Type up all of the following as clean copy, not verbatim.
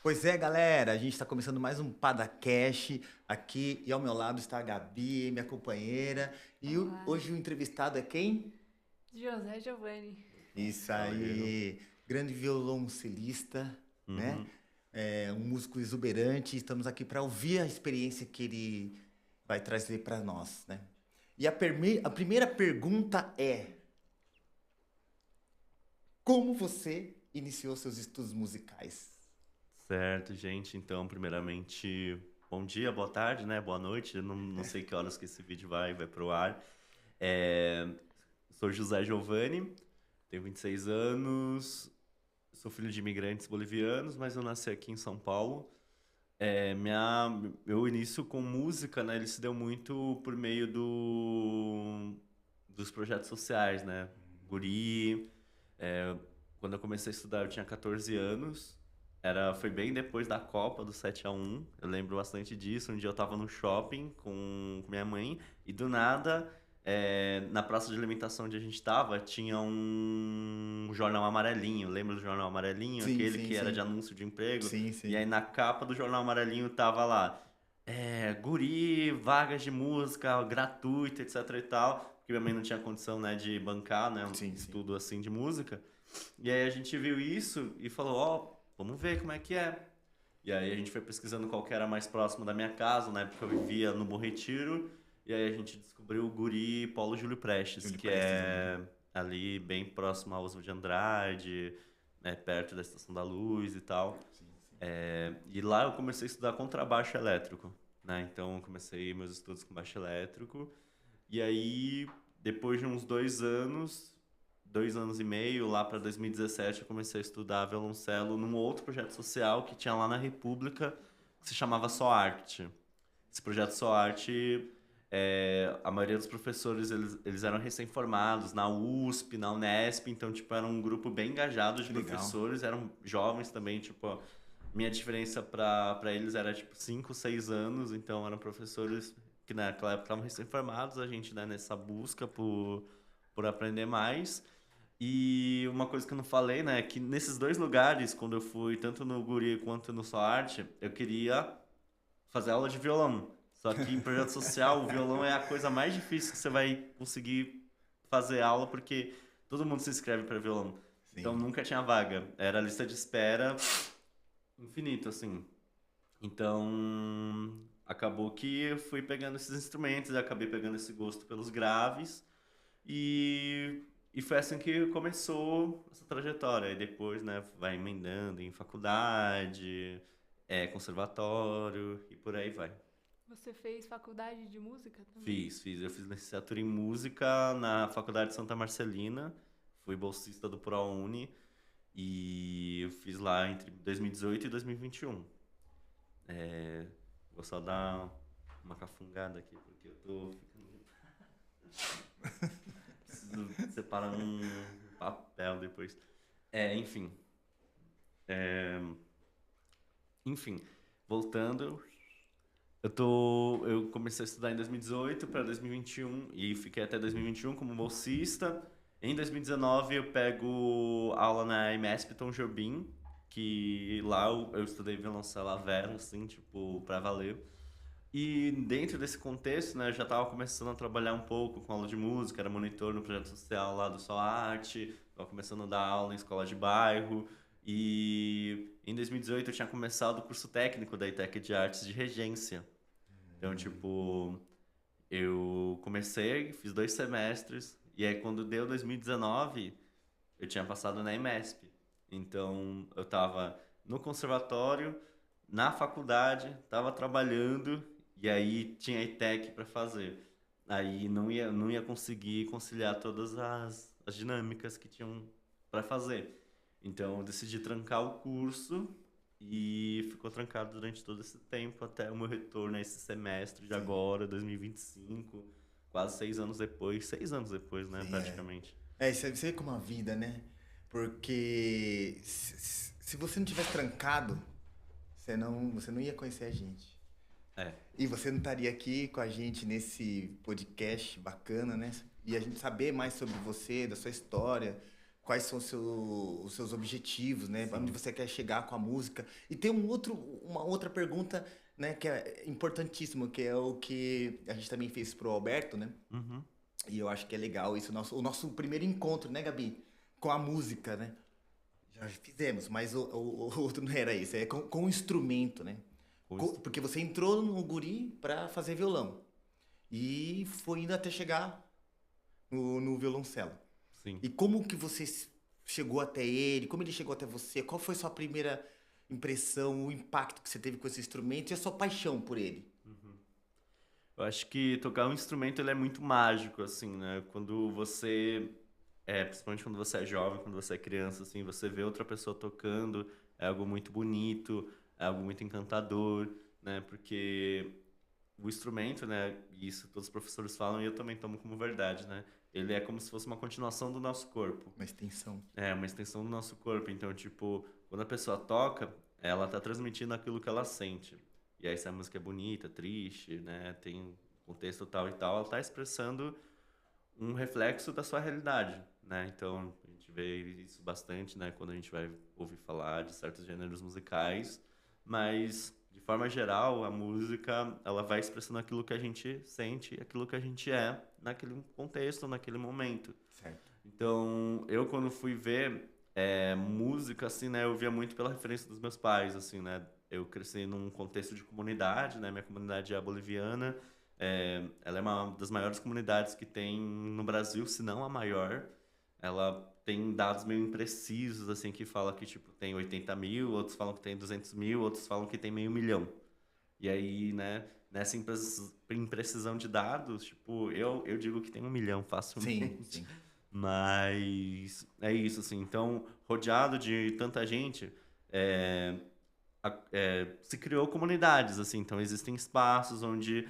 Pois é, galera, a gente está começando mais um Padacast aqui e ao meu lado está a Gabi, minha companheira. E Olá, hoje o entrevistado é quem? José Giovanni. Isso Valeu. aí, grande violoncelista, né? Uhum. Um músico exuberante. Estamos aqui para ouvir a experiência que ele vai trazer para nós, né? E a primeira pergunta é: como você iniciou seus estudos musicais? Certo, gente. Então, primeiramente, bom dia, boa tarde, né? Boa noite. Eu não sei que horas que esse vídeo vai pro ar. É, Sou José Giovanni, tenho 26 anos, sou filho de imigrantes bolivianos, mas eu nasci aqui em São Paulo. Meu início com música, né? Ele se deu muito por meio dos projetos sociais, né? Guri. é, Quando eu comecei a estudar, eu tinha 14 anos. Foi bem depois da Copa do 7-1. Eu lembro bastante disso. Um dia eu tava no shopping com minha mãe e do nada, na praça de alimentação onde a gente tava, tinha um jornal amarelinho. Lembra do jornal amarelinho? Sim, Aquele sim, que era de sim. anúncio de emprego. Sim, E sim. aí na capa do jornal amarelinho tava lá, guri, vagas de música, gratuito, etc e tal. Porque minha mãe não tinha condição, né, de bancar, né, um Sim, sim. estudo assim de música. E aí a gente viu isso e falou, ó, vamos ver como é que é. E aí a gente foi pesquisando qual que era mais próximo da minha casa, na época eu vivia no Bom Retiro. E aí a gente descobriu o Guri Paulo Júlio Prestes, Júlio que Prestes, né? é ali bem próximo ao Oswald de Andrade, né, perto da Estação da Luz e tal. Sim, sim. E lá eu comecei a estudar contrabaixo elétrico, né? Então eu comecei meus estudos com baixo elétrico. E aí, depois de uns 2 anos e meio, lá para 2017, eu comecei a estudar violoncelo num outro projeto social que tinha lá na República, que se chamava Só Arte. Esse projeto Só Arte, a maioria dos professores, eles eram recém-formados na USP, na Unesp, então, tipo, era um grupo bem engajado de Que legal. professores, eram jovens também, tipo, minha diferença para eles era, tipo, 5, 6 anos, então eram professores que naquela época estavam recém-formados, a gente, né, nessa busca por aprender mais. E uma coisa que eu não falei, né, é que nesses dois lugares, quando eu fui, tanto no Guri quanto no Só Arte, eu queria fazer aula de violão. Só que em projeto social, o violão é a coisa mais difícil que você vai conseguir fazer aula, porque todo mundo se inscreve para violão. Então Sim. nunca tinha vaga. Era lista de espera infinito, assim. Então acabou que eu fui pegando esses instrumentos, eu acabei pegando esse gosto pelos graves. E foi assim que começou essa trajetória. E depois, né, vai emendando em faculdade, conservatório e por aí vai. Você fez faculdade de música também? Fiz. Eu fiz licenciatura em música na Faculdade de Santa Marcelina. Fui bolsista do ProUni. E eu fiz lá entre 2018 e 2021. É, Vou só dar uma cafungada aqui, porque eu tô ficando. Preciso separar um papel depois. Enfim. É, Enfim, voltando. Eu comecei a estudar em 2018 para 2021 e fiquei até 2021 como bolsista. Em 2019 eu pego aula na IMESP Tom Jobim, que lá eu estudei violoncelo a vela, assim, tipo, pra valer. E dentro desse contexto, né, eu já estava começando a trabalhar um pouco com aula de música, era monitor no projeto social lá do Só Arte, estava começando a dar aula em escola de bairro. E em 2018 eu tinha começado o curso técnico da ITEC de Artes de Regência. Então, tipo, eu comecei, fiz 2 semestres, e aí quando deu 2019, eu tinha passado na IMESP. Então, eu tava no conservatório, na faculdade, tava trabalhando, e aí tinha ITEC para fazer. Aí não ia conseguir conciliar todas as dinâmicas que tinham para fazer. Então, eu decidi trancar o curso e ficou trancado durante todo esse tempo até o meu retorno a esse semestre de Sim. agora, 2025, quase 6 anos depois. 6 anos depois, né, Sim, é. praticamente. Isso é como a vida, né? Porque se você não tivesse trancado, você não ia conhecer a gente. É. E você não estaria aqui com a gente nesse podcast bacana, né? E a gente saber mais sobre você, da sua história, quais são os seus objetivos, né? Onde você quer chegar com a música. E tem uma outra pergunta, né, que é importantíssima, que é o que a gente também fez pro Alberto, né? Uhum. E eu acho que é legal isso, o nosso primeiro encontro, né, Gabi? Com a música, né? Já fizemos, mas o outro não era esse, é com o instrumento, né? Porque você entrou no guri pra fazer violão. E foi indo até chegar no violoncelo. Sim. E como que você chegou até ele? Como ele chegou até você? Qual foi a sua primeira impressão, o impacto que você teve com esse instrumento e a sua paixão por ele? Eu acho que tocar um instrumento ele é muito mágico, assim, né? Quando você principalmente quando você é jovem, quando você é criança, assim, você vê outra pessoa tocando, é algo muito bonito, é algo muito encantador, né? Porque o instrumento, né? E isso todos os professores falam e eu também tomo como verdade, né? Ele é como se fosse uma continuação do nosso corpo. Uma extensão. É, uma extensão do nosso corpo. Então, tipo, quando a pessoa toca, ela tá transmitindo aquilo que ela sente. E aí, se a música é bonita, triste, né? Tem um contexto tal e tal, ela tá expressando um reflexo da sua realidade, né? Então, a gente vê isso bastante, né? Quando a gente vai ouvir falar de certos gêneros musicais. Mas, de forma geral, a música, ela vai expressando aquilo que a gente sente, aquilo que a gente é naquele contexto, naquele momento. Certo. Então, eu quando fui ver música, assim, né? Eu via muito pela referência dos meus pais, assim, né? Eu cresci num contexto de comunidade, né? Minha comunidade é boliviana. Ela é uma das maiores comunidades que tem no Brasil, se não a maior. Ela tem dados meio imprecisos, assim, que fala que, tipo, tem 80 mil, outros falam que tem 200 mil, outros falam que tem 500 mil. E aí, né, nessa imprecisão de dados, tipo, eu digo que tem 1 milhão facilmente. Sim, sim. Mas é isso, assim. Então, rodeado de tanta gente, se criou comunidades, assim. Então, existem espaços onde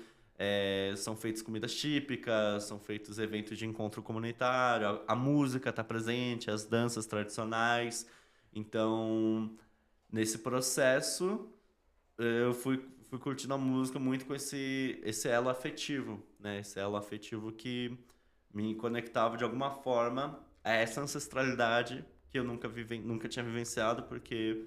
são feitas comidas típicas, são feitos eventos de encontro comunitário, a música está presente, as danças tradicionais. Então, nesse processo, eu fui curtindo a música muito com esse elo afetivo, né? Esse elo afetivo que me conectava de alguma forma a essa ancestralidade que eu nunca tinha vivenciado, porque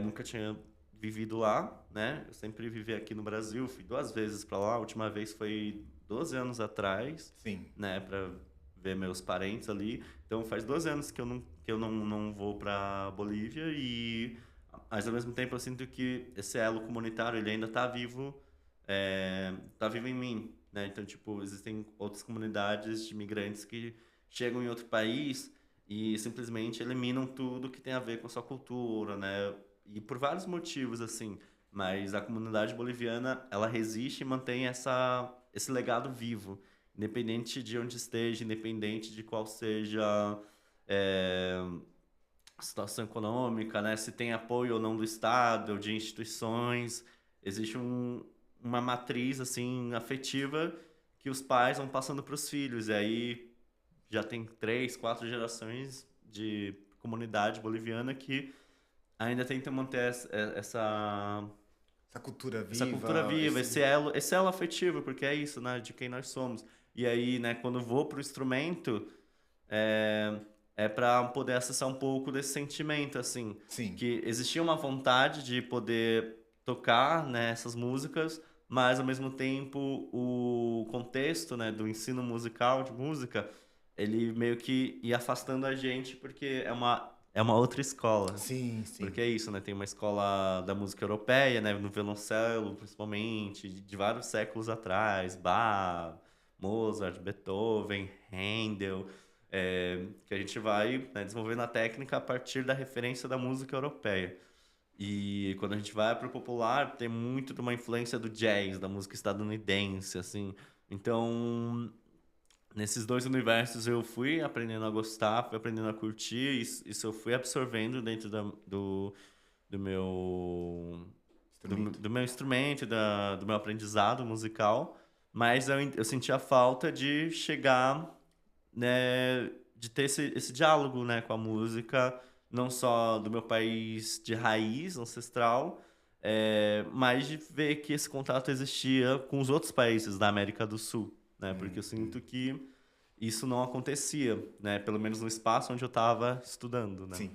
nunca tinha vivido lá, né? Eu sempre vivi aqui no Brasil, fui 2 vezes para lá. A última vez foi 12 anos atrás, Sim. né? Para ver meus parentes ali. Então faz 12 anos que eu não vou para Bolívia mas ao mesmo tempo eu sinto que esse elo comunitário ele ainda tá vivo em mim, né? Então, tipo, existem outras comunidades de imigrantes que chegam em outro país e simplesmente eliminam tudo que tem a ver com a sua cultura, né? E por vários motivos, assim. Mas a comunidade boliviana, ela resiste e mantém esse legado vivo. Independente de onde esteja, independente de qual seja a situação econômica, né? Se tem apoio ou não do Estado, ou de instituições. Existe uma matriz, assim, afetiva que os pais vão passando para os filhos. E aí já tem 3, 4 gerações de comunidade boliviana que ainda tentam manter essa cultura viva. Essa cultura viva, esse elo afetivo, porque é isso, né? De quem nós somos. E aí, né, quando eu vou pro instrumento, para poder acessar um pouco desse sentimento, assim. Sim. Que existia uma vontade de poder tocar, né, essas músicas, mas, ao mesmo tempo, o contexto, né, do ensino musical, de música, ele meio que ia afastando a gente, porque é uma outra escola. Sim, sim. Porque é isso, né? Tem uma escola da música europeia, né? No violoncelo, principalmente, de vários séculos atrás. Bach, Mozart, Beethoven, Handel. Que a gente vai, né, desenvolvendo a técnica a partir da referência da música europeia. E quando a gente vai para o popular, tem muito de uma influência do jazz, da música estadunidense, assim. Então, nesses 2 universos eu fui aprendendo a gostar, fui aprendendo a curtir, isso eu fui absorvendo dentro do meu instrumento, do meu aprendizado musical, mas eu senti a falta de chegar, né, de ter esse diálogo, né, com a música, não só do meu país de raiz ancestral, mas de ver que esse contato existia com os outros países da América do Sul, né? Porque eu sinto que isso não acontecia, né? Pelo menos no espaço onde eu estava estudando, né? Sim.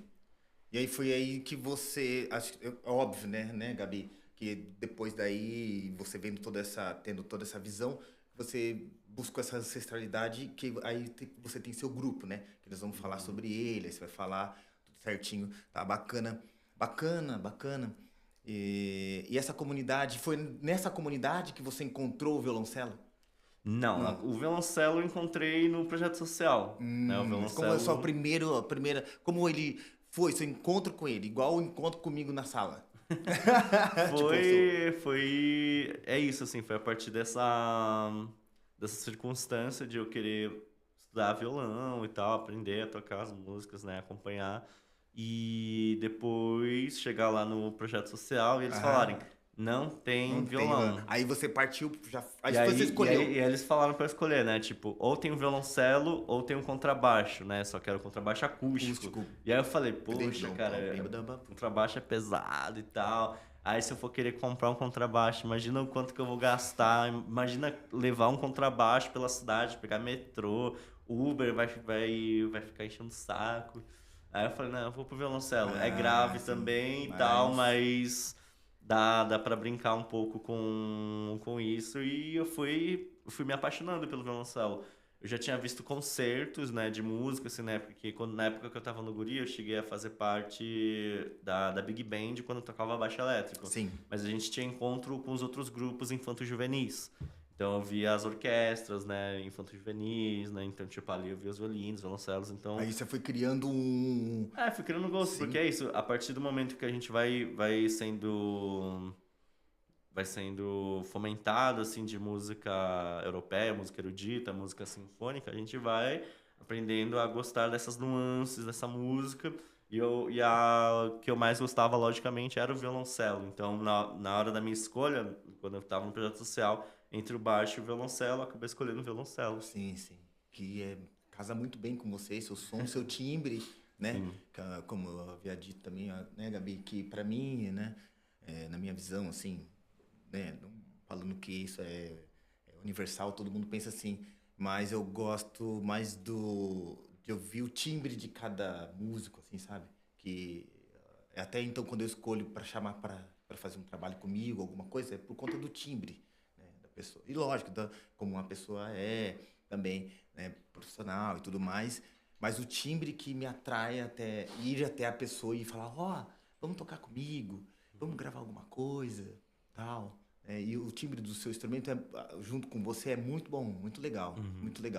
E aí foi aí que você, acho, óbvio, né, Gabi, que depois daí você tendo toda essa visão, você buscou essa ancestralidade que aí você tem seu grupo, né? Que nós vamos falar sobre ele, aí você vai falar tudo certinho, tá bacana, bacana, bacana. E essa comunidade, foi nessa comunidade que você encontrou o violoncelo? Não, o violoncelo eu encontrei no projeto social, né? O Mas como é só violoncelo... a primeira, como ele foi, seu encontro com ele, igual o encontro comigo na sala? Tipo, É isso, assim, foi a partir dessa circunstância de eu querer estudar violão e tal, aprender a tocar as músicas, né, acompanhar. E depois chegar lá no projeto social e eles falarem, não tem não tem, violão. aí você partiu, já, aí E você escolheu. aí eles falaram pra eu escolher, né? Tipo, ou tem um violoncelo ou tem um contrabaixo, né? Só que era o contrabaixo acústico. E aí eu falei, poxa, cara, contrabaixo é pesado e tal. Aí se eu for querer comprar um contrabaixo, imagina o quanto que eu vou gastar. Imagina levar um contrabaixo pela cidade, pegar metrô, Uber vai ficar enchendo o saco. Aí eu falei, não, eu vou pro violoncelo. É grave também e tal, mas dá pra brincar um pouco com isso. E eu fui me apaixonando pelo violoncelo. Eu já tinha visto concertos, né, de música, assim, né, porque na época que eu tava no Guri, eu cheguei a fazer parte da Big Band quando eu tocava baixo elétrico. Sim. Mas a gente tinha encontro com os outros grupos infanto-juvenis. Então eu via as orquestras, né, infanto-juvenis, né, então tipo ali eu via os violinos, violoncelos, então... Aí você foi criando um... fui criando gosto, porque é isso, a partir do momento que a gente vai sendo fomentado, assim, de música europeia, música erudita, música sinfônica, a gente vai aprendendo a gostar dessas nuances, dessa música, e a que eu mais gostava, logicamente, era o violoncelo. Então, na hora da minha escolha, quando eu estava no projeto social, entre o baixo e o violoncelo, eu acabei escolhendo o violoncelo. Sim. Que casa muito bem com você, seu som, seu timbre, né? Como eu havia dito também, né, Gabi, que pra mim, né, na minha visão, assim, né, não falando que isso é universal, todo mundo pensa assim, mas eu gosto mais de ouvir o timbre de cada músico, assim, sabe? Que até então quando eu escolho para chamar para fazer um trabalho comigo, alguma coisa, é por conta do timbre, né, da pessoa. E lógico, como uma pessoa é também, né, profissional e tudo mais, mas o timbre que me atrai até ir até a pessoa e falar, vamos tocar comigo, vamos gravar alguma coisa, tal. E o timbre do seu instrumento, junto com você, é muito bom, muito legal,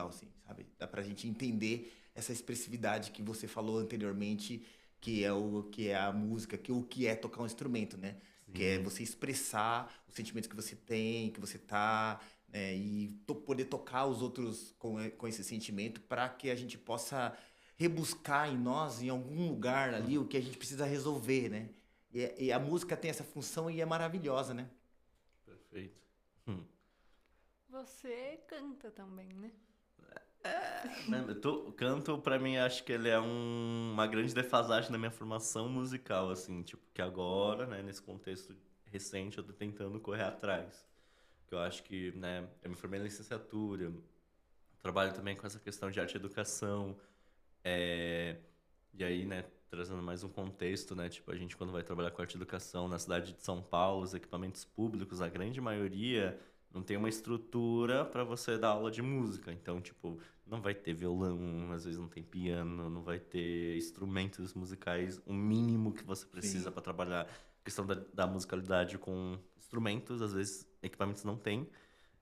assim, sabe? Dá pra gente entender essa expressividade que você falou anteriormente, que é a música, o que é tocar um instrumento, né? Sim. Que é você expressar os sentimentos que você tem, que você tá, né? E poder tocar os outros com esse sentimento para que a gente possa rebuscar em nós, em algum lugar ali, o que a gente precisa resolver, né? E a música tem essa função e é maravilhosa, né? Perfeito. Você canta também, né? Canto, pra mim, acho que ele é uma grande defasagem na minha formação musical, assim, tipo, que agora, né, nesse contexto recente, eu tô tentando correr atrás. Que eu acho que, né, eu me formei na licenciatura, trabalho também com essa questão de arte e educação, e aí, né, trazendo mais um contexto, né, tipo, a gente quando vai trabalhar com arte e educação na cidade de São Paulo, os equipamentos públicos, a grande maioria não tem uma estrutura para você dar aula de música. Então, tipo, não vai ter violão, às vezes não tem piano, não vai ter instrumentos musicais, o mínimo que você precisa para trabalhar a questão da musicalidade com instrumentos, às vezes equipamentos não tem.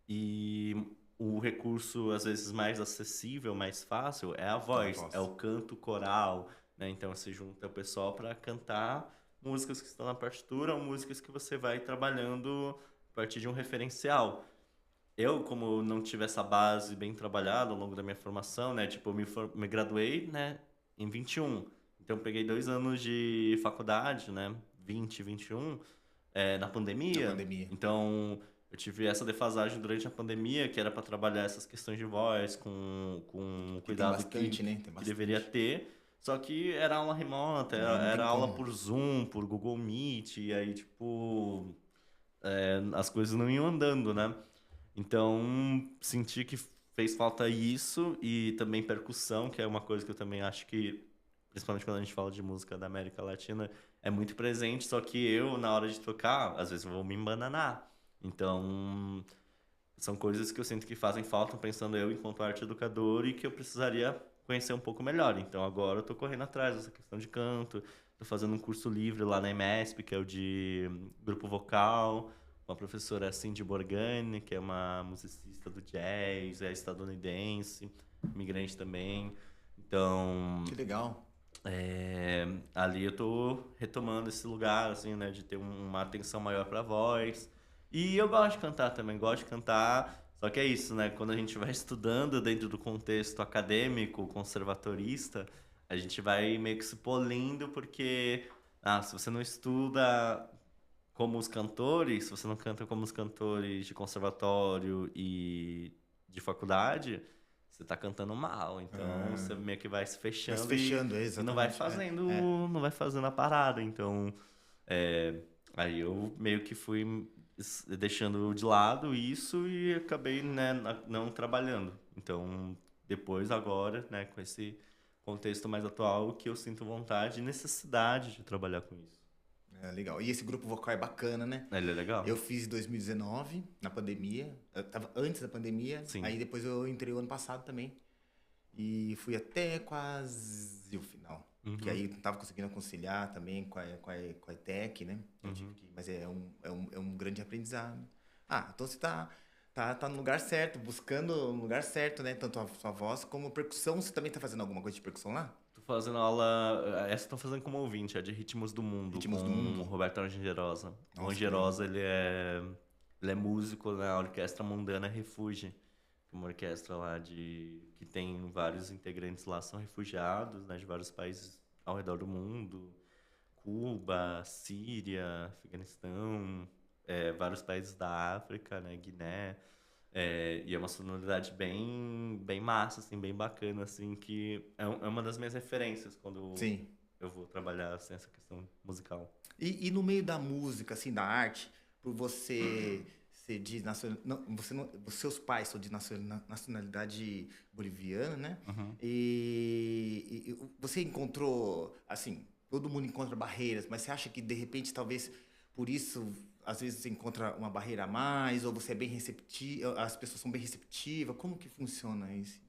E o recurso, às vezes, mais acessível, mais fácil é a voz, é o canto coral, né? Então, você junta o pessoal para cantar músicas que estão na partitura ou músicas que você vai trabalhando a partir de um referencial. Eu, como não tive essa base bem trabalhada ao longo da minha formação, né? Tipo, eu me graduei, né, em 21. Então, eu peguei 2 anos de faculdade, né? 20, 21, na pandemia. Então, eu tive essa defasagem durante a pandemia, que era para trabalhar essas questões de voz com cuidado que deveria ter. Só que era aula remota, era aula por Zoom, por Google Meet, e aí, tipo... as coisas não iam andando, né? Então, senti que fez falta isso e também percussão, que é uma coisa que eu também acho que, principalmente quando a gente fala de música da América Latina, é muito presente, só que eu, na hora de tocar, às vezes eu vou me embananar. Então, são coisas que eu sinto que fazem falta, pensando eu enquanto arte educador, e que eu precisaria conhecer um pouco melhor. Então, agora eu tô correndo atrás dessa questão de canto, tô fazendo um curso livre lá na EMESP, que é o de grupo vocal, com a professora Cindy Borgani, que é uma musicista do jazz, é estadunidense, imigrante também. Então, Que legal. ali eu tô retomando esse lugar, assim, né, de ter uma atenção maior pra voz. E eu gosto de cantar também, gosto de cantar. Só que é isso, né, quando a gente vai estudando dentro do contexto acadêmico, conservatorista, a gente vai meio que se polindo, porque, se você não estuda como os cantores, se você não canta como os cantores de conservatório e de faculdade, você tá cantando mal. Então você meio que vai se Vai fechando se fechando, e não vai exatamente. fazendo, não vai fazendo a parada. Então, aí eu meio que fui deixando de lado isso e acabei, né, não trabalhando. Então, depois agora, né, com esse contexto mais atual, que eu sinto vontade e necessidade de trabalhar com isso. Legal. E esse grupo vocal é bacana, né? Ele é legal? Eu fiz em 2019, na pandemia. Eu tava antes da pandemia. Sim. Aí depois eu entrei o ano passado também. E fui até quase o final. Que aí não tava conseguindo conciliar também com a ETEC, né? Mas é um grande aprendizado. Então você tá no lugar certo, buscando o lugar certo, né? Tanto a sua voz como a percussão. Você também tá fazendo alguma coisa de percussão lá? Tô fazendo aula. Essa eu tô fazendo como ouvinte, é de Ritmos do Mundo. Ritmos com do Mundo. o Roberto Angerosa. O Nossa, Angerosa, ele é músico na Orquestra Mundana Refúgio. Uma orquestra lá que tem vários integrantes lá, são refugiados, né, de vários países ao redor do mundo. Cuba, Síria, Afeganistão, vários países da África, né, Guiné. E é uma sonoridade bem massa, assim, bem bacana, assim, que é uma das minhas referências quando Sim. eu vou trabalhar assim, essa questão musical. E no meio da música, assim, da arte, por você ser de seus pais são de nacionalidade boliviana, né? E você encontrou, assim, todo mundo encontra barreiras, mas você acha que de repente talvez por isso às vezes você encontra uma barreira a mais, ou você é bem receptivo, as pessoas são bem receptivas? Como que funciona isso?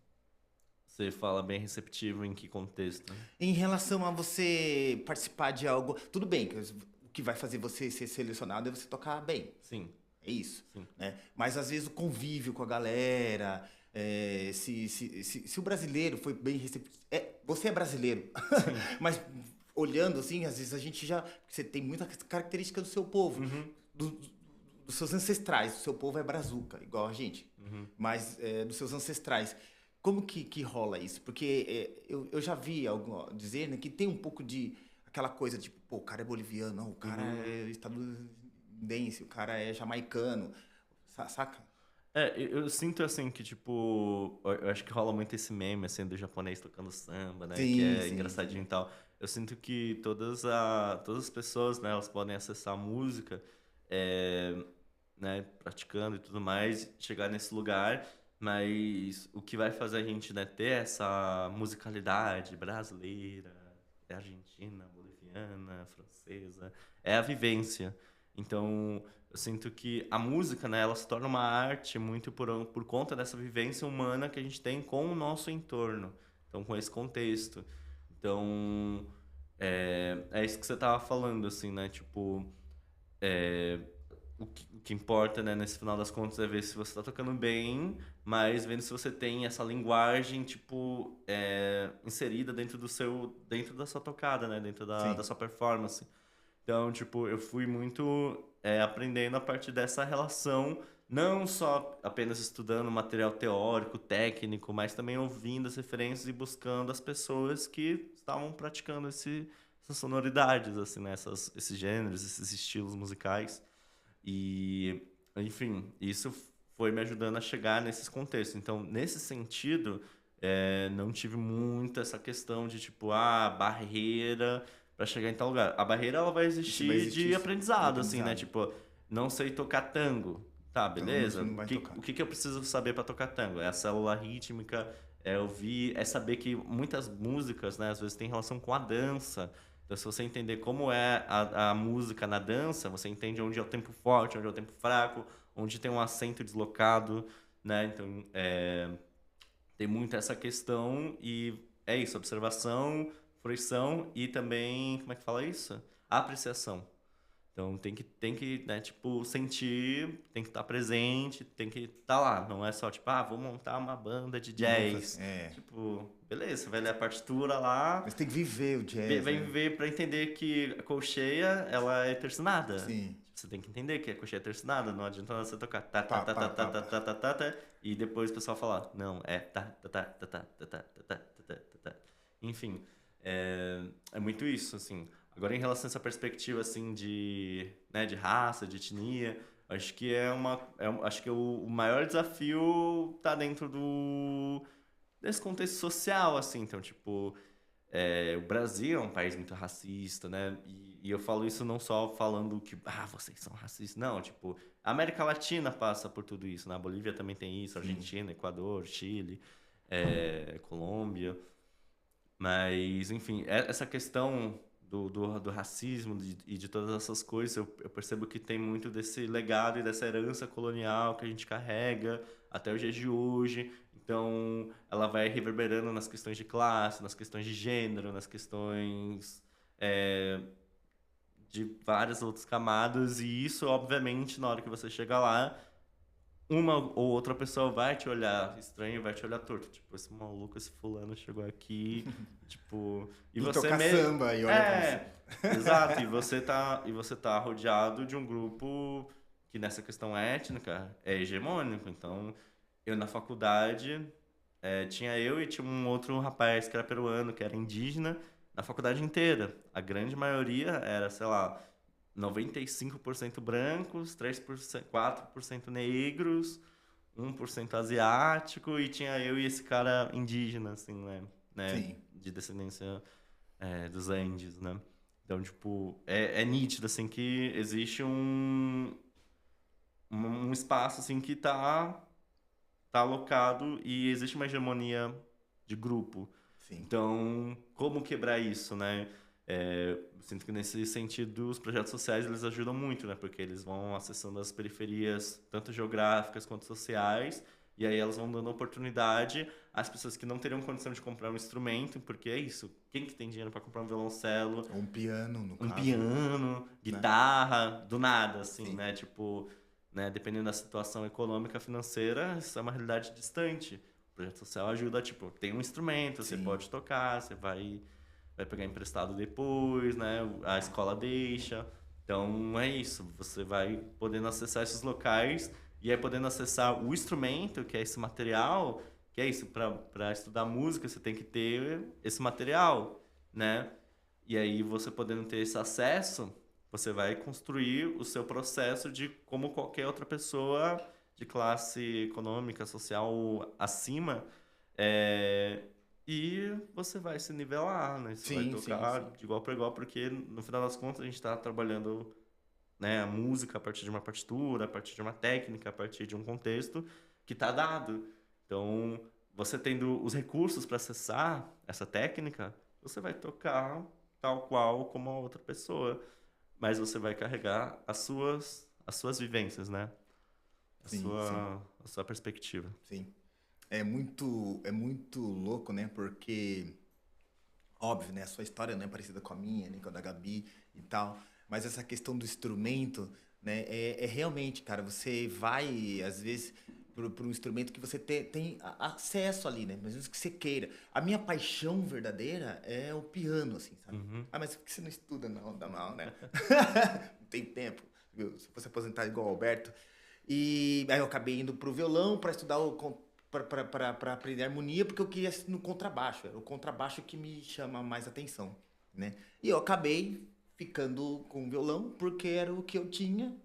Você fala bem receptivo em que contexto? Em relação a você participar de algo, tudo bem, que o que vai fazer você ser selecionado é você tocar bem. Sim. É isso. Sim. Né? Mas às vezes o convívio com a galera, se o brasileiro foi bem receptivo. Você é brasileiro, mas olhando assim, às vezes a gente já. Você tem muita característica do seu povo, dos seus ancestrais. O seu povo é brazuca, igual a gente, mas dos seus ancestrais. Como que rola isso? Porque eu já vi algo dizer, né, que tem um pouco de aquela coisa, tipo, pô, o cara é boliviano, não, o cara é estadunidense, o cara é jamaicano, saca? Eu sinto assim que, tipo, eu acho que rola muito esse meme, assim, do japonês tocando samba, né? Sim, que é sim, engraçadinho e tal. Eu sinto que todas as pessoas, né, elas podem acessar a música, né, praticando e tudo mais, chegar nesse lugar, mas o que vai fazer a gente, né, ter essa musicalidade brasileira, argentina, boliviana, francesa, é a vivência. Então, eu sinto que a música, né, ela se torna uma arte muito por conta dessa vivência humana que a gente tem com o nosso entorno. Então, com esse contexto. Então, é isso que você tava falando, assim, né? Tipo, o que importa, né, nesse final das contas é ver se você tá tocando bem, mas vendo se você tem essa linguagem, tipo, inserida dentro da sua tocada, né? Dentro da sua performance. Então, tipo, eu fui muito aprendendo a partir dessa relação, não só apenas estudando material teórico, técnico, mas também ouvindo as referências e buscando as pessoas que estavam praticando essas sonoridades, assim, né? Esses gêneros, esses estilos musicais. E, enfim, isso foi me ajudando a chegar nesses contextos. Então, nesse sentido, não tive muito essa questão de, tipo, barreira para chegar em tal lugar. A barreira ela vai existir de aprendizado, assim, né? Tipo, não sei tocar tango. Tá, Então, beleza. você não vai tocar. O que que eu preciso saber para tocar tango? É a célula rítmica, é ouvir, é saber que muitas músicas, né, às vezes tem relação com a dança. Então, se você entender como é a música na dança, você entende onde é o tempo forte, onde é o tempo fraco, onde tem um acento deslocado, né? Então, tem muito essa questão e é isso, observação, fruição e também, como é que fala isso? Apreciação. Então tem que, né, tipo, sentir, tem que estar presente, tem que estar lá. Não é só, tipo, vou montar uma banda de E vou fazer. jazz. Tipo, beleza, você vai ler a partitura lá, Mas tem que viver o jazz, vai né? viver para entender que a colcheia, ela é tercinada. Sim. Você tem que entender que a colcheia é tercinada, não adianta você tocar tá, tá, Pá, tá, pá, tá, tá, pá, tá, pá. tá, tá, tá, tá, e depois o pessoal falar, não, é tá, tá, tá, tá, tá, tá, tá, tá, tá, tá, tá, tá. Enfim, é muito isso, assim. Agora, em relação a essa perspectiva, assim, né, de raça, de etnia, acho que acho que o maior desafio tá dentro desse contexto social, assim. Então, tipo, o Brasil é um país muito racista, né? E eu falo isso não só falando que, vocês são racistas. Não, tipo, a América Latina passa por tudo isso, né? A Bolívia também tem isso, Argentina, Equador, Chile, Colômbia. Mas, enfim, essa questão do racismo e de todas essas coisas, eu percebo que tem muito desse legado e dessa herança colonial que a gente carrega até os dias de hoje. Então, ela vai reverberando nas questões de classe, nas questões de gênero, nas questões de várias outras camadas. E isso, obviamente, na hora que você chega lá, uma ou outra pessoa vai te olhar estranho, vai te olhar torto. Tipo, esse maluco, esse fulano chegou aqui, tipo... E você tocar samba e olha pra você. exato. E você tá rodeado de um grupo que nessa questão étnica é hegemônico. Então, eu na faculdade, tinha eu e tinha um outro rapaz que era peruano, que era indígena, na faculdade inteira. A grande maioria era, sei lá, 95% brancos, 3%, 4% negros, 1% asiático e tinha eu e esse cara indígena, assim, né? Sim. De descendência dos Andes, né? Então, tipo, é nítido, assim, que existe um espaço, assim, que tá alocado e existe uma hegemonia de grupo. Sim. Então, como quebrar isso, né? Eu sinto que nesse sentido os projetos sociais eles ajudam muito, né? Porque eles vão acessando as periferias, tanto geográficas quanto sociais, e aí elas vão dando oportunidade às pessoas que não teriam condição de comprar um instrumento, porque é isso. Quem que tem dinheiro para comprar um violoncelo? Ou um piano, no Um caso. piano, guitarra, do nada, assim, Sim. né? Tipo, né? Dependendo da situação econômica, financeira, isso é uma realidade distante. O projeto social ajuda, tipo, tem um instrumento, você Sim. pode tocar, você vai pegar emprestado depois, né? A escola deixa. Então, é isso. Você vai podendo acessar esses locais e aí podendo acessar o instrumento, que é esse material, que é isso. Para estudar música, você tem que ter esse material, né? E aí, você podendo ter esse acesso, você vai construir o seu processo de como qualquer outra pessoa de classe econômica, social acima, e você vai se nivelar, né? Você vai Sim, sim, tocar sim. de igual para igual, porque no final das contas a gente está trabalhando, né, a música a partir de uma partitura, a partir de uma técnica, a partir de um contexto que está dado. Então, você tendo os recursos para acessar essa técnica, você vai tocar tal qual como a outra pessoa, mas você vai carregar as suas vivências, né? A Sim, sim. sua perspectiva. Sim. É muito louco, né? Porque, óbvio, né? A sua história não é parecida com a minha, nem com a da Gabi e tal. Mas essa questão do instrumento, né? É realmente, cara, você vai, às vezes, por um instrumento que você tem acesso ali, né? Mas que você queira. A minha paixão verdadeira é o piano, assim, sabe? Uhum. Mas por que você não estuda, não? Dá mal, né? Não tem tempo. Viu? Se eu fosse aposentar igual o Alberto. E aí eu acabei indo pro violão para estudar para aprender harmonia, porque eu queria no contrabaixo. Era o contrabaixo que me chama mais atenção, né? E eu acabei ficando com o violão porque era o que eu tinha.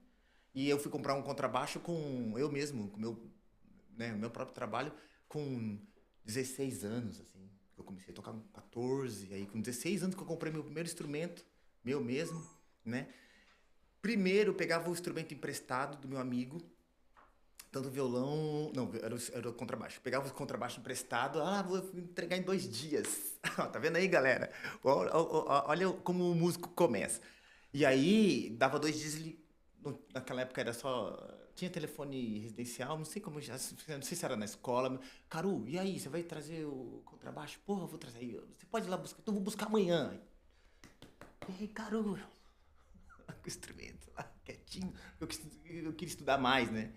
E eu fui comprar um contrabaixo com eu mesmo, com meu próprio trabalho, com 16 anos, assim. Eu comecei a tocar com 14, aí com 16 anos que eu comprei meu primeiro instrumento, meu mesmo, né? Primeiro eu pegava o instrumento emprestado do meu amigo, Tanto violão... Não, era o contrabaixo. Pegava o contrabaixo emprestado. Vou entregar em 2 dias. Tá vendo aí, galera? Olha como o músico começa. E aí, dava 2 dias, naquela época era só... Tinha telefone residencial, não sei como, não sei se era na escola. Caru, e aí, você vai trazer o contrabaixo? Porra, eu vou trazer aí. Você pode ir lá buscar? Então eu vou buscar amanhã. E aí, Caru, com o instrumento lá, quietinho. Eu queria estudar mais, né?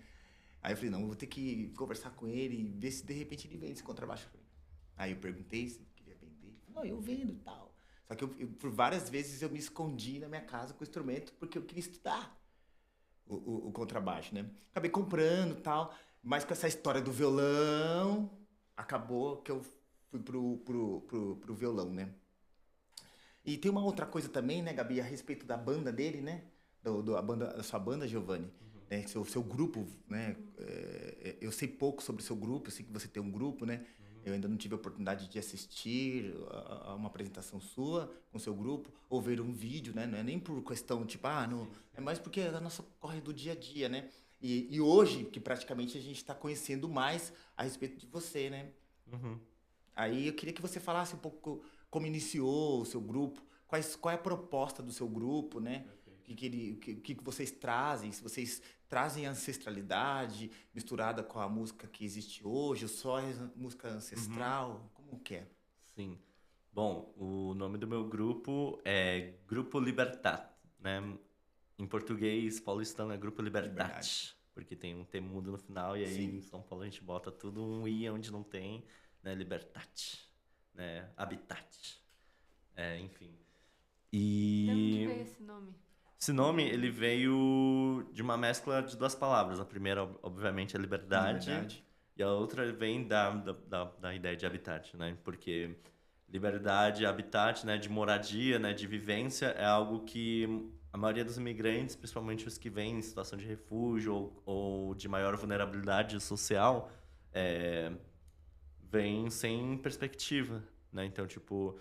Aí eu falei, não, eu vou ter que conversar com ele e ver se de repente ele vende esse contrabaixo pra mim. Aí eu perguntei se ele queria vender. Ele falou, não, eu vendo e tal. Só que por várias vezes eu me escondi na minha casa com o instrumento porque eu queria estudar o contrabaixo, né? Acabei comprando e tal, mas com essa história do violão, acabou que eu fui pro violão, né? E tem uma outra coisa também, né, Gabi, a respeito da banda dele, né? Da sua banda, Giovanni. Né? Seu grupo, né? Eu sei pouco sobre o seu grupo, eu sei que você tem um grupo, né? Eu ainda não tive a oportunidade de assistir a uma apresentação sua com o seu grupo, ou ver um vídeo, né? Não é nem por questão, tipo, não, é mais porque é a nossa corre do dia a dia, né? E hoje, que praticamente a gente está conhecendo mais a respeito de você, né? Uhum. Aí eu queria que você falasse um pouco como iniciou o seu grupo, qual é a proposta do seu grupo, né? O que vocês trazem, se vocês trazem ancestralidade misturada com a música que existe hoje, ou só é música ancestral, como que é? Sim. Bom, o nome do meu grupo é Grupo Libertat, né? Em português, paulistano é Grupo Libertat, porque tem um T mudo no final, e aí Sim. em São Paulo a gente bota tudo um I onde não tem, né? Libertat, né? Habitat, enfim. De onde E veio esse nome? esse nome, ele veio de uma mescla de 2 palavras. A primeira, obviamente, é liberdade. E a outra vem da ideia de habitat, né? Porque liberdade, habitat, né? De moradia, né? De vivência, é algo que a maioria dos imigrantes, principalmente os que vêm em situação de refúgio ou de maior vulnerabilidade social, vêm sem perspectiva, né? Então, tipo,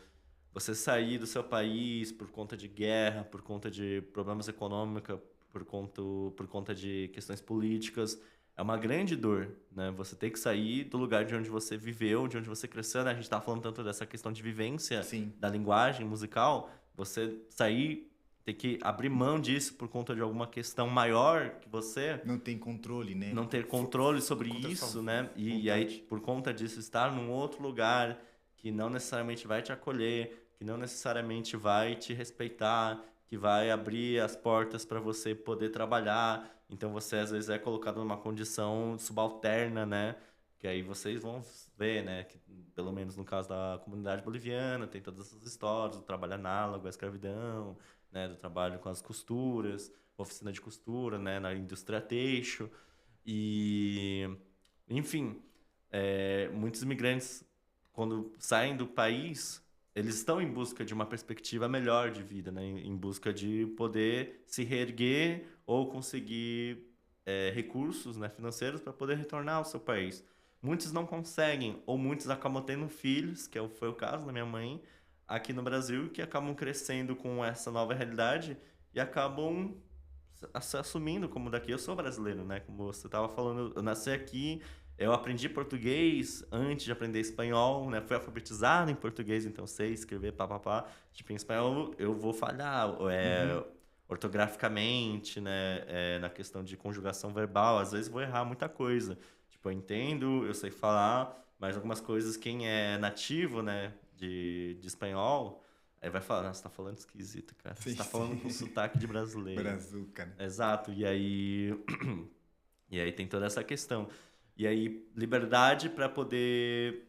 você sair do seu país por conta de guerra, por conta de problemas econômicos, por conta de questões políticas, é uma grande dor, né? Você tem que sair do lugar de onde você viveu, de onde você cresceu, né? A gente estava falando tanto dessa questão de vivência, Sim. da linguagem musical, você sair, ter que abrir mão disso por conta de alguma questão maior que você, Não tem controle, né? não ter controle sobre Por conta da isso, sua né? E aí, vontade. por conta disso, estar num outro lugar que não necessariamente vai te acolher, que não necessariamente vai te respeitar, que vai abrir as portas para você poder trabalhar. Então, você às vezes é colocado numa condição subalterna, né? Que aí vocês vão ver, né? Que, pelo menos no caso da comunidade boliviana, tem todas essas histórias do trabalho análogo à escravidão, né? Do trabalho com as costuras, oficina de costura, né? Na indústria têxtil. E, enfim, muitos imigrantes, quando saem do país, eles estão em busca de uma perspectiva melhor de vida, né? Em busca de poder se reerguer ou conseguir recursos, né, financeiros para poder retornar ao seu país. Muitos não conseguem, ou muitos acabam tendo filhos, que foi o caso da minha mãe, aqui no Brasil, que acabam crescendo com essa nova realidade e acabam se assumindo como daqui. Eu sou brasileiro, né? Como você estava falando, eu nasci aqui, eu aprendi português antes de aprender espanhol, né? Fui alfabetizado em português, então sei escrever papapá. Tipo, em espanhol eu vou falhar ortograficamente, né? Na questão de conjugação verbal, às vezes vou errar muita coisa. Tipo, eu entendo, eu sei falar, mas algumas coisas, quem é nativo, né? De espanhol, aí vai falar, nossa, você tá falando esquisito, cara. Sim, Você tá falando com sotaque de brasileiro. Brazuca, né? Exato, e aí tem toda essa questão. E aí liberdade para poder,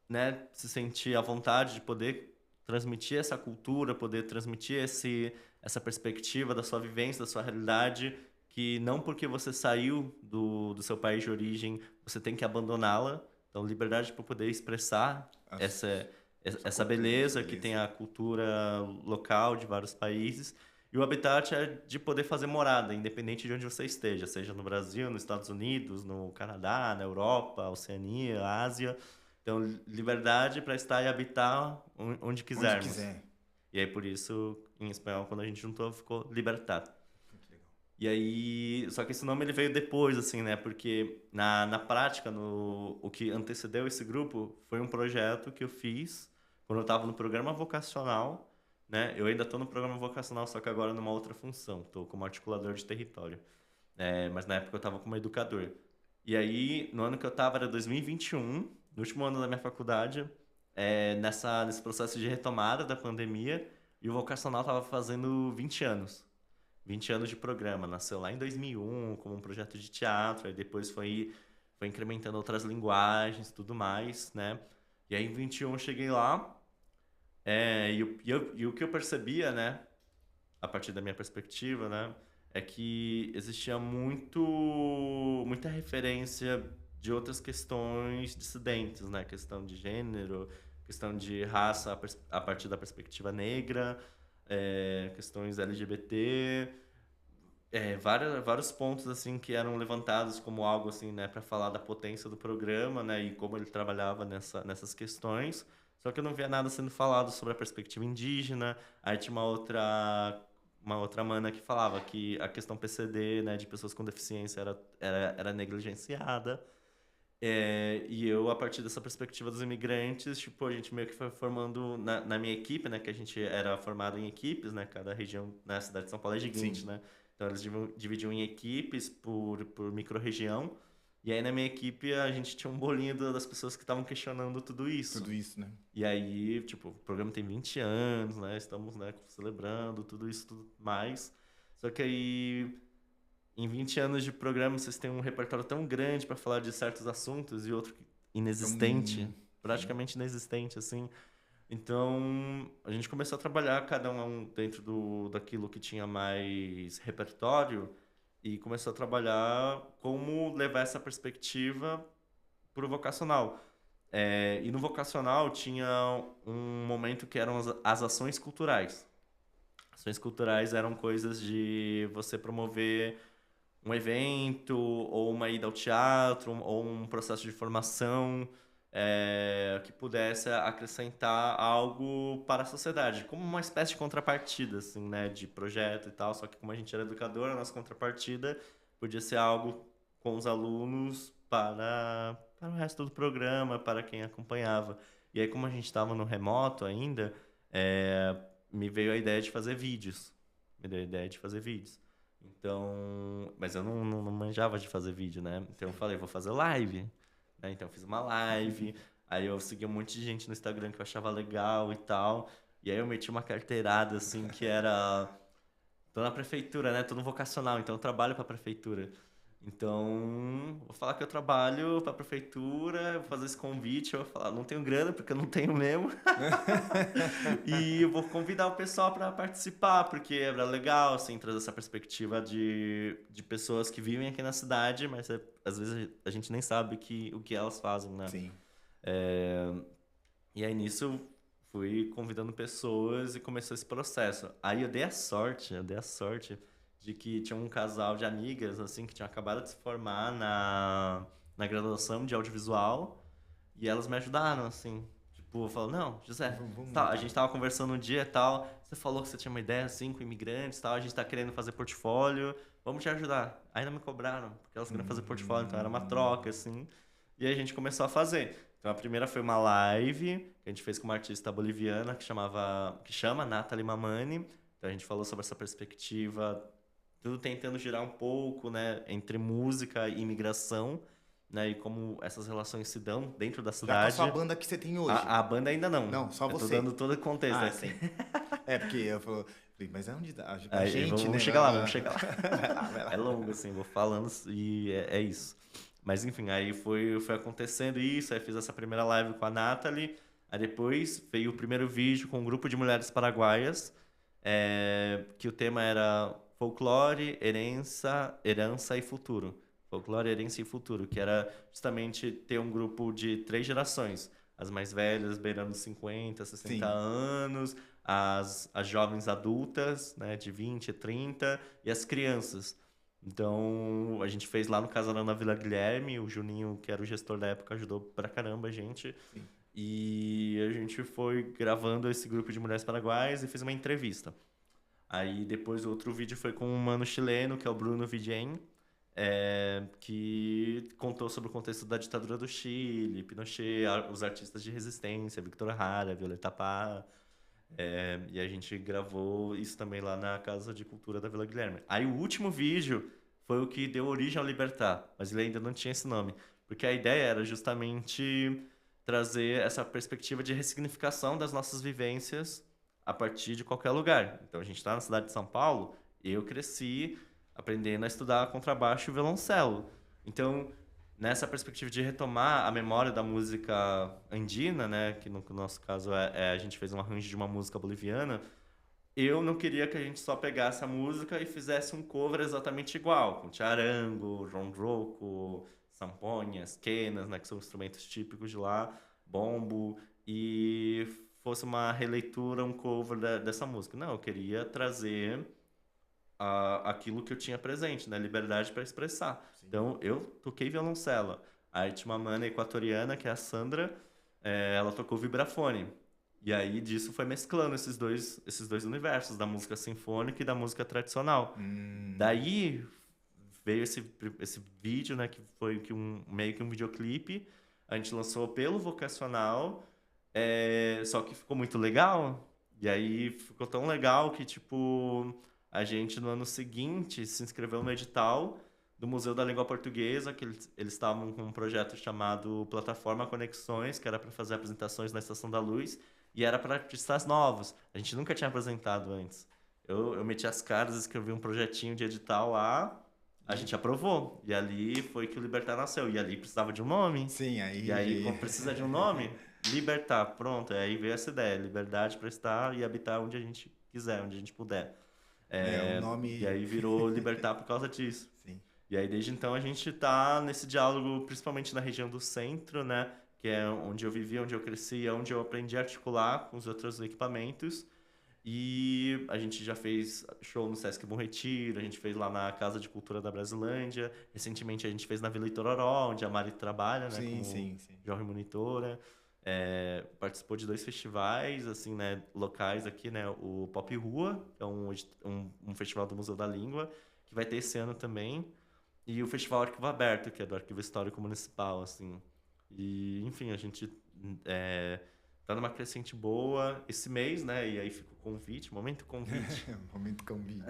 né, se sentir à vontade de poder transmitir essa cultura, poder transmitir essa perspectiva da sua vivência, da sua realidade, que não porque você saiu do seu país de origem, você tem que abandoná-la. Então, liberdade para poder expressar essa beleza que tem a cultura local de vários países. E o habitat é de poder fazer morada, independente de onde você esteja, seja no Brasil, nos Estados Unidos, no Canadá, na Europa, Oceania, Ásia. Então, liberdade para estar e habitar onde quisermos. Onde quiser. E aí, por isso, em espanhol, quando a gente juntou, ficou libertad. Muito legal. E aí, só que esse nome ele veio depois, assim, né? Porque na prática, o que antecedeu esse grupo foi um projeto que eu fiz quando eu estava no programa vocacional, né? Eu ainda estou no programa vocacional, só que agora numa outra função. Estou como articulador de território. Mas na época eu estava como educador. E aí, no ano que eu estava, era 2021, no último ano da minha faculdade, nesse processo de retomada da pandemia, e o vocacional estava fazendo 20 anos. 20 anos de programa. Nasceu lá em 2001 como um projeto de teatro, aí depois foi incrementando outras linguagens e tudo mais, né? E aí em 21 eu cheguei lá, e o que eu percebia, né, a partir da minha perspectiva, né, é que existia muita referência de outras questões dissidentes, né? Questão de gênero, questão de raça a partir da perspectiva negra, questões LGBT, vários pontos assim que eram levantados como algo assim, né, para falar da potência do programa, né, e como ele trabalhava nessas questões. Só que eu não via nada sendo falado sobre a perspectiva indígena. Aí tinha uma outra mana que falava que a questão PCD, né, de pessoas com deficiência era negligenciada. E eu, a partir dessa perspectiva dos imigrantes, tipo, a gente meio que foi formando na minha equipe, né, que a gente era formado em equipes, né, cada região, na cidade de São Paulo é gigante, Sim. né, então eles dividiam em equipes por micro-região, e aí na minha equipe a gente tinha um bolinho das pessoas que estavam questionando tudo isso. Tudo isso, né? E aí, tipo, o programa tem 20 anos, né, estamos, né, celebrando tudo isso, tudo mais, só que aí em 20 anos de programa, vocês têm um repertório tão grande para falar de certos assuntos e outro inexistente, Então, praticamente inexistente, assim. Então, a gente começou a trabalhar cada um dentro daquilo que tinha mais repertório e começou a trabalhar como levar essa perspectiva para o vocacional. E no vocacional tinha um momento que eram as ações culturais. Ações culturais eram coisas de você promover um evento, ou uma ida ao teatro, ou um processo de formação que pudesse acrescentar algo para a sociedade, como uma espécie de contrapartida, assim, né, de projeto e tal. Só que como a gente era educador, a nossa contrapartida podia ser algo com os alunos para o resto do programa, para quem acompanhava. E aí, como a gente estava no remoto ainda, me veio a ideia de fazer vídeos. Me deu a ideia de fazer vídeos. Então, mas eu não manjava de fazer vídeo, né? Então eu falei, vou fazer live, né? Então eu fiz uma live, aí eu segui um monte de gente no Instagram que eu achava legal e tal. E aí eu meti uma carteirada, assim, que era... Tô na prefeitura, né? Tô no vocacional, então eu trabalho pra prefeitura. Então, vou falar que eu trabalho pra prefeitura, vou fazer esse convite, eu vou falar, não tenho grana, porque eu não tenho mesmo. E eu vou convidar o pessoal para participar, porque é legal, assim, trazer essa perspectiva de pessoas que vivem aqui na cidade, mas às vezes a gente nem sabe o que elas fazem, né? Sim. E aí nisso eu fui convidando pessoas e começou esse processo. Aí eu dei a sorte de que tinha um casal de amigas, assim, que tinham acabado de se formar na graduação de audiovisual, e elas me ajudaram, assim. Tipo, eu falo, não, José, Vamos tá, a lá. gente tava conversando um dia e tal, você falou que você tinha uma ideia, assim, com imigrantes e tal, a gente tá querendo fazer portfólio, vamos te ajudar. Ainda me cobraram, porque elas queriam fazer portfólio, então era uma troca, assim. E aí a gente começou a fazer. Então a primeira foi uma live que a gente fez com uma artista boliviana que chama Nathalie Mamani. Então a gente falou sobre essa perspectiva, tudo tentando girar um pouco, né, entre música e imigração, né, e como essas relações se dão dentro da Já com a cidade. sua banda que você tem hoje. A banda ainda não. Não, só eu você. tô dando todo o contexto. Ah, né? sim. Porque eu falei, mas é onde a Aí, gente, vamos né? chegar lá, vamos chegar lá. Vai lá. É longo, assim, vou falando e é isso. Mas enfim, aí foi acontecendo isso, aí fiz essa primeira live com a Nathalie, aí depois veio o primeiro vídeo com um grupo de mulheres paraguaias, que o tema era folclore, herança e futuro. Folclore, herança e futuro, que era justamente ter um grupo de 3 gerações. As mais velhas, beirando 50, 60 Sim. anos, as jovens adultas, né, de 20 a 30, e as crianças. Então, a gente fez lá no Casarão na Vila Guilherme, o Juninho, que era o gestor da época, ajudou pra caramba a gente. Sim. E a gente foi gravando esse grupo de mulheres paraguaias e fez uma entrevista. Aí depois o outro vídeo foi com um mano chileno, que é o Bruno Vidgen, que contou sobre o contexto da ditadura do Chile, Pinochet, os artistas de resistência, Victor Jara, Violeta Parra. E a gente gravou isso também lá na Casa de Cultura da Vila Guilherme. Aí o último vídeo foi o que deu origem ao Libertar, mas ele ainda não tinha esse nome. Porque a ideia era justamente trazer essa perspectiva de ressignificação das nossas vivências a partir de qualquer lugar. Então a gente está na cidade de São Paulo e eu cresci aprendendo a estudar contrabaixo e violoncelo. Então, nessa perspectiva de retomar a memória da música andina, né, que no nosso caso a gente fez um arranjo de uma música boliviana, eu não queria que a gente só pegasse a música e fizesse um cover exatamente igual, com charango, ronroco, sanfonhas, quenas, né, que são instrumentos típicos de lá, bombo, e fosse uma releitura, um cover dessa música. Não, eu queria trazer aquilo que eu tinha presente, né? Liberdade para expressar. Sim. Então, eu toquei violoncelo. Aí tinha uma mana equatoriana, que é a Sandra, ela tocou vibrafone. E aí, disso foi mesclando esses dois universos, da música sinfônica e da música tradicional. Daí, veio esse vídeo, né? Que foi meio que um videoclipe. A gente lançou pelo Vocacional, só que ficou muito legal. E aí, ficou tão legal que, tipo... A gente, no ano seguinte, se inscreveu no edital do Museu da Língua Portuguesa, que eles estavam com um projeto chamado Plataforma Conexões, que era para fazer apresentações na Estação da Luz, e era para artistas novos. A gente nunca tinha apresentado antes. Eu meti as caras, escrevi um projetinho de edital lá, a gente aprovou. E ali foi que o Libertar nasceu. E ali precisava de um nome. Sim, aí... E aí, como precisa de um nome, Libertar, pronto. Aí veio essa ideia, liberdade para estar e habitar onde a gente quiser, onde a gente puder. O nome... E aí virou Libertar por causa disso. Sim. E aí desde então a gente tá nesse diálogo, principalmente na região do centro, né? Que é onde eu vivi, onde eu cresci, onde eu aprendi a articular com os outros equipamentos. E a gente já fez show no Sesc Bom Retiro, a gente fez lá na Casa de Cultura da Brasilândia. Recentemente a gente fez na Vila Itororó, onde a Mari trabalha, né? Sim. Jovem Monitora. Participou de 2 festivais, assim, né, locais aqui, né, o Pop Rua, que é um festival do Museu da Língua, que vai ter esse ano também, e o Festival Arquivo Aberto, que é do Arquivo Histórico Municipal, assim. E, enfim, a gente tá numa crescente boa esse mês, né, e aí fica o convite, momento convite. Momento convite.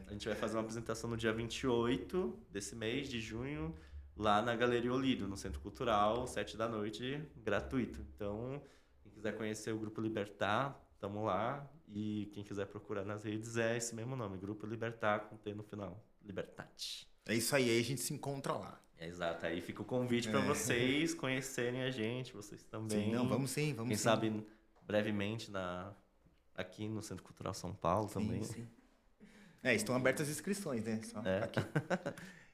A gente vai fazer uma apresentação no dia 28 desse mês, de junho, lá na Galeria Olido, no Centro Cultural, 7 da noite, gratuito. Então, quem quiser conhecer o Grupo Libertar, tamo lá. E quem quiser procurar nas redes é esse mesmo nome, Grupo Libertar, com T no final, Libertate. É isso aí a gente se encontra lá. Exato, aí fica o convite para vocês conhecerem a gente, vocês também. Sim, não, vamos sim. Quem sabe, brevemente, aqui no Centro Cultural São Paulo também. Sim. Estão abertas as inscrições, né? Só aqui.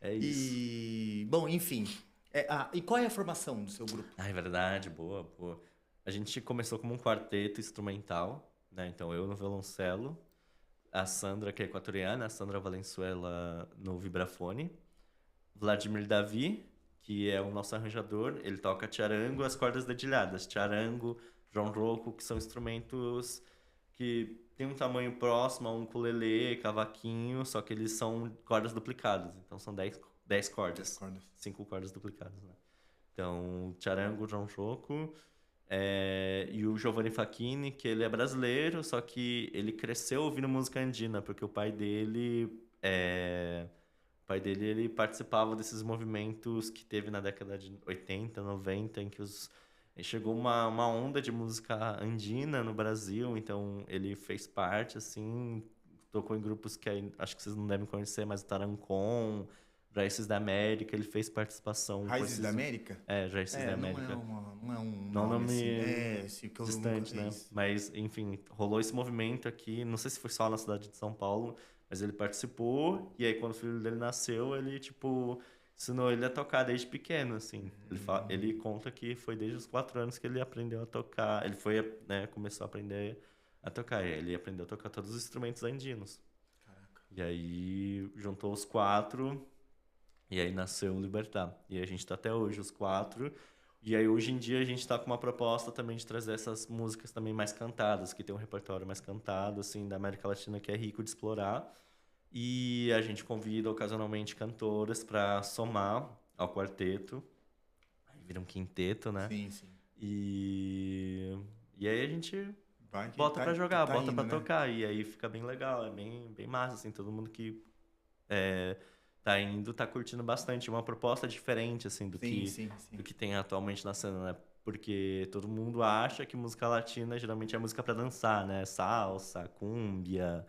É isso. E, bom, enfim. E qual é a formação do seu grupo? É verdade, boa. A gente começou como um quarteto instrumental, né? Então, eu no violoncelo, a Sandra, que é equatoriana, a Sandra Valenzuela no vibrafone, Vladimir Davi, que é o nosso arranjador, ele toca charango, as cordas dedilhadas. Charango, ronroco, que são instrumentos que tem um tamanho próximo a um ukulele, cavaquinho, só que eles são cordas duplicadas. Então são 10 cordas. 10 cordas. 5 cordas duplicadas, né? Então, charango, ronroco. E o Giovanni Facchini, que ele é brasileiro, só que ele cresceu ouvindo música andina, porque o pai dele ele participava desses movimentos que teve na década de 80, 90, em que chegou uma onda de música andina no Brasil, então ele fez parte, assim, tocou em grupos que acho que vocês não devem conhecer, mas o Tarancon, Raíces da América, ele fez participação. Raízes da América? Raíces da América. Não é um nome assim, que eu distante, né? Mas, enfim, rolou esse movimento aqui, não sei se foi só na cidade de São Paulo, mas ele participou, e aí quando o filho dele nasceu, ele, tipo, ensinou ele a tocar desde pequeno, assim. Ele conta que foi desde os 4 anos que ele aprendeu a tocar. Ele foi, né, começou a aprender a tocar. Ele aprendeu a tocar todos os instrumentos andinos. Caraca. E aí juntou os 4, e aí nasceu o Libertar. E a gente tá até hoje, os 4. E aí, hoje em dia, a gente tá com uma proposta também de trazer essas músicas também mais cantadas, que tem um repertório mais cantado, assim, da América Latina, que é rico de explorar. E a gente convida ocasionalmente cantoras para somar ao quarteto. Aí vira um quinteto, né? Sim, sim. E aí a gente Vai que bota pra jogar, tá bota indo, pra né? tocar. E aí fica bem legal, é bem massa, assim, todo mundo que é, tá indo tá curtindo bastante. Uma proposta diferente, assim, Sim, sim, sim. do que tem atualmente na cena, né? Porque todo mundo acha que música latina geralmente é música pra dançar, né? Salsa, cúmbia,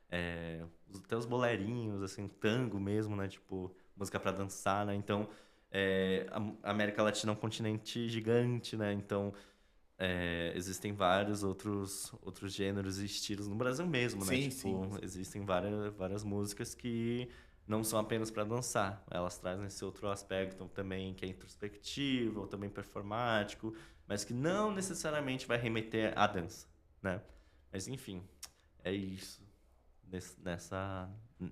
até os bolerinhos, assim, tango mesmo, né? Tipo, música pra dançar, né? Então, a América Latina é um continente gigante, né? Então, existem vários outros gêneros e estilos no Brasil mesmo, né? Sim, sim. Tipo, existem várias músicas que não são apenas para dançar. Elas trazem esse outro aspecto também que é introspectivo, ou também performático, mas que não necessariamente vai remeter à dança, né? Mas enfim, é isso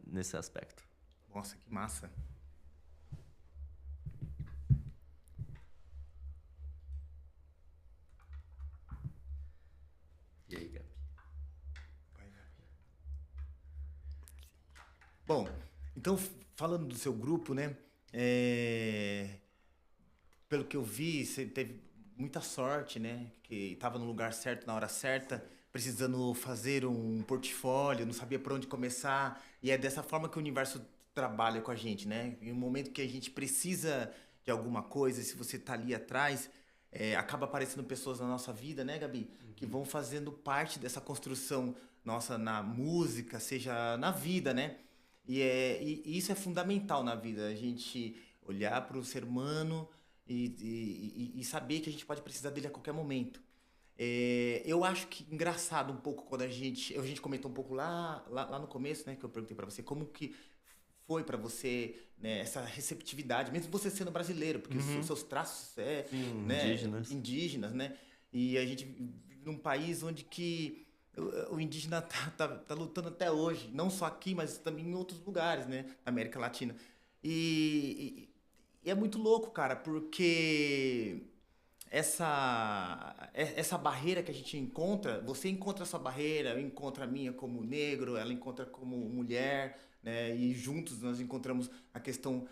nesse aspecto. Nossa, que massa. E aí, Gabi? Vai, Gabi. Bom, então, falando do seu grupo, né? Pelo que eu vi, você teve muita sorte, né? Que estava no lugar certo, na hora certa, precisando fazer um portfólio, não sabia por onde começar. E é dessa forma que o universo trabalha com a gente, né? Em um momento que a gente precisa de alguma coisa, se você tá ali atrás, acaba aparecendo pessoas na nossa vida, né, Gabi? Que vão fazendo parte dessa construção nossa na música, seja na vida, né? E isso é fundamental na vida, a gente olhar para o ser humano e saber que a gente pode precisar dele a qualquer momento. Eu acho que engraçado um pouco quando a gente comentou um pouco lá no começo, né, que eu perguntei para você como que foi para você, né, essa receptividade, mesmo você sendo brasileiro, porque os seus traços Sim, né, indígenas. indígenas, né? E a gente vive num país onde que o indígena tá lutando até hoje, não só aqui, mas também em outros lugares, né, na América Latina. E é muito louco, cara, porque essa barreira que a gente encontra, você encontra a sua barreira, eu encontro a minha como negro, ela encontra como mulher, né? E juntos nós encontramos a questão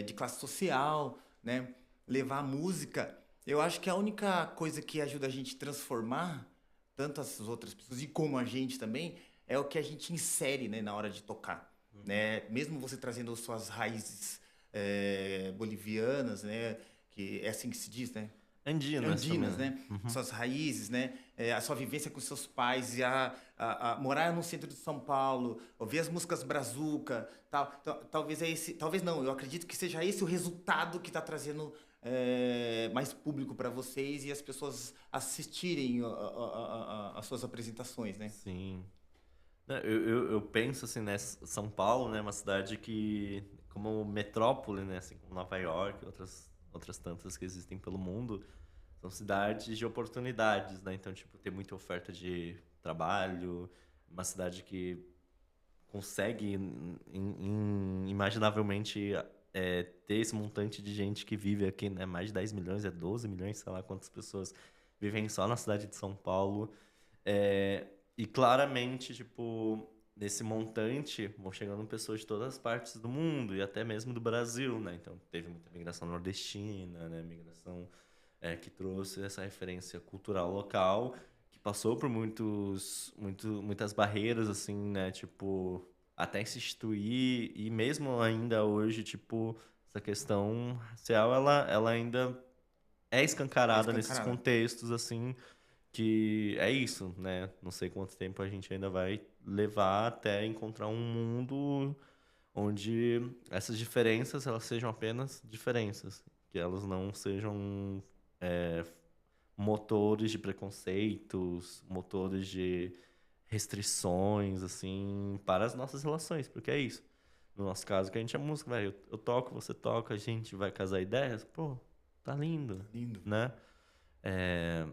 de classe social, né? Levar a música. Eu acho que a única coisa que ajuda a gente a transformar tanto as outras pessoas e como a gente também é o que a gente insere, né, na hora de tocar, né? Mesmo você trazendo suas raízes bolivianas, né? Que é assim que se diz, né? Andinas também, Andinas, né? né? Suas raízes, né? A sua vivência com seus pais e a morar no centro de São Paulo, ouvir as músicas brazuca, tal. Talvez é esse, talvez não. Eu acredito que seja esse o resultado que está trazendo mais público para vocês e as pessoas assistirem as suas apresentações, né? Sim. Né, eu penso assim, né, São Paulo, né, uma cidade que, como metrópole, né, assim como Nova York, outras tantas que existem pelo mundo, são cidades de oportunidades, né? Então, tipo, tem muita oferta de trabalho, uma cidade que consegue inimaginavelmente ter esse montante de gente que vive aqui, né? Mais de 10 milhões, 12 milhões, sei lá quantas pessoas vivem só na cidade de São Paulo. E claramente, tipo, nesse montante vão chegando pessoas de todas as partes do mundo e até mesmo do Brasil, né? Então teve muita migração nordestina, né? Migração que trouxe essa referência cultural local, que passou por muitas barreiras, assim, né? Tipo, até se instituir e mesmo ainda hoje, tipo, essa questão racial, ela ainda é É escancarada nesses escancarada. contextos, assim, que é isso, né? Não sei quanto tempo a gente ainda vai levar até encontrar um mundo onde essas diferenças elas sejam apenas diferenças, que elas não sejam é, motores de preconceitos, motores de restrições, assim, para as nossas relações, porque é isso. No nosso caso, que a gente é músico, velho, eu toco, você toca, a gente vai casar ideias, pô, tá lindo, Lindo. né? É,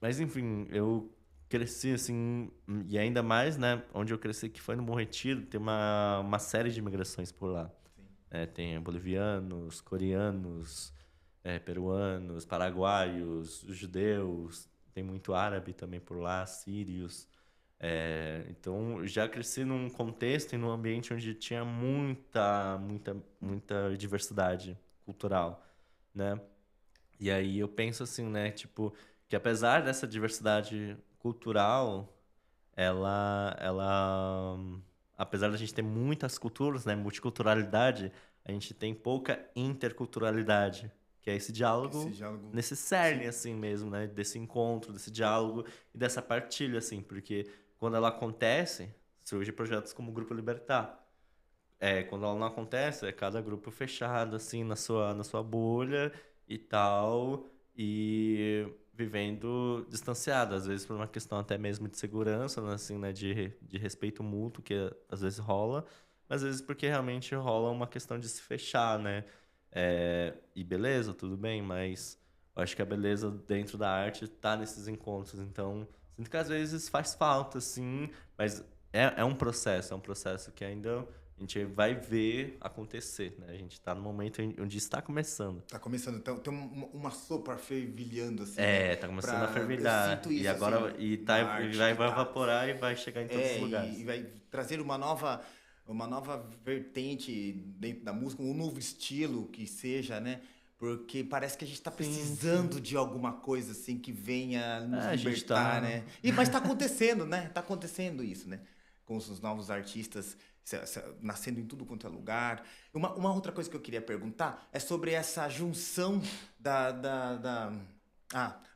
mas enfim, eu cresci assim, e ainda mais, né, onde eu cresci, que foi no Bom Retiro, tem uma série de imigrações por lá. Sim. Tem bolivianos, coreanos, peruanos, paraguaios, judeus, tem muito árabe também por lá, sírios. Então, já cresci num contexto e num ambiente onde tinha muita diversidade cultural, né? E aí eu penso assim, né, tipo, que apesar dessa diversidade cultural, ela, apesar da gente ter muitas culturas, né, multiculturalidade, a gente tem pouca interculturalidade, que é esse Esse diálogo diálogo. nesse cerne, Sim. assim mesmo, né, desse encontro, desse diálogo e dessa partilha, assim, porque quando ela acontece, surge projetos como o Grupo Libertar. Quando ela não acontece, é cada grupo fechado, assim, na sua bolha e tal, e vivendo distanciado, às vezes por uma questão até mesmo de segurança, né, assim, né, de respeito mútuo, que às vezes rola, mas às vezes porque realmente rola uma questão de se fechar, né? E beleza, tudo bem, mas eu acho que a beleza dentro da arte tá nesses encontros, então sinto que às vezes faz falta, sim, mas é um processo que ainda a gente vai ver acontecer, né? A gente está no momento onde está começando. Tá começando, então tem uma sopa fervilhando, assim, né? Tá começando a Eu fervilhar. sinto E isso, agora assim, e na e arte vai, que vai tá. evaporar e vai chegar em todos os E lugares. vai trazer uma nova vertente dentro da música, um novo estilo que seja, né? Porque parece que a gente tá Sim, precisando sim. de alguma coisa, assim, que venha nos A gente libertar, tá. né? Mas tá acontecendo, né? Tá acontecendo isso, né? Com os novos artistas nascendo em tudo quanto é lugar. Uma outra coisa que eu queria perguntar é sobre essa junção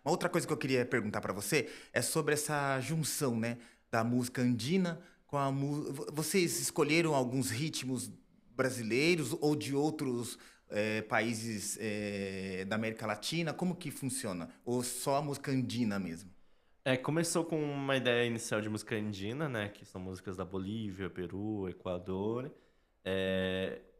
uma outra coisa que eu queria perguntar para você é sobre essa junção, né, da música andina com a música. Vocês escolheram alguns ritmos brasileiros ou de outros países da América Latina? Como que funciona? Ou só a música andina mesmo? Começou com uma ideia inicial de música andina, né? Que são músicas da Bolívia, Peru, Equador.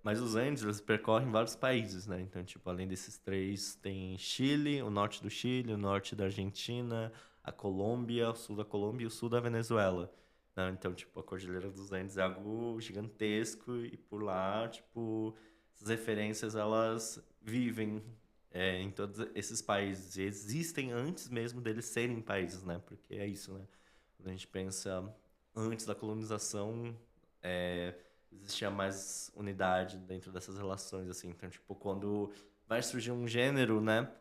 Mas os Andes, eles percorrem vários países, né? Então, tipo, além desses três, tem Chile, o norte do Chile, o norte da Argentina, a Colômbia, o sul da Colômbia e o sul da Venezuela, né? Então, tipo, a Cordilheira dos Andes é algo gigantesco e por lá, tipo, essas referências, elas vivem em todos esses países. E existem antes mesmo deles serem países, né? Porque é isso, né? Quando a gente pensa antes da colonização, existia mais unidade dentro dessas relações, assim. Então, tipo, quando vai surgir um gênero, né?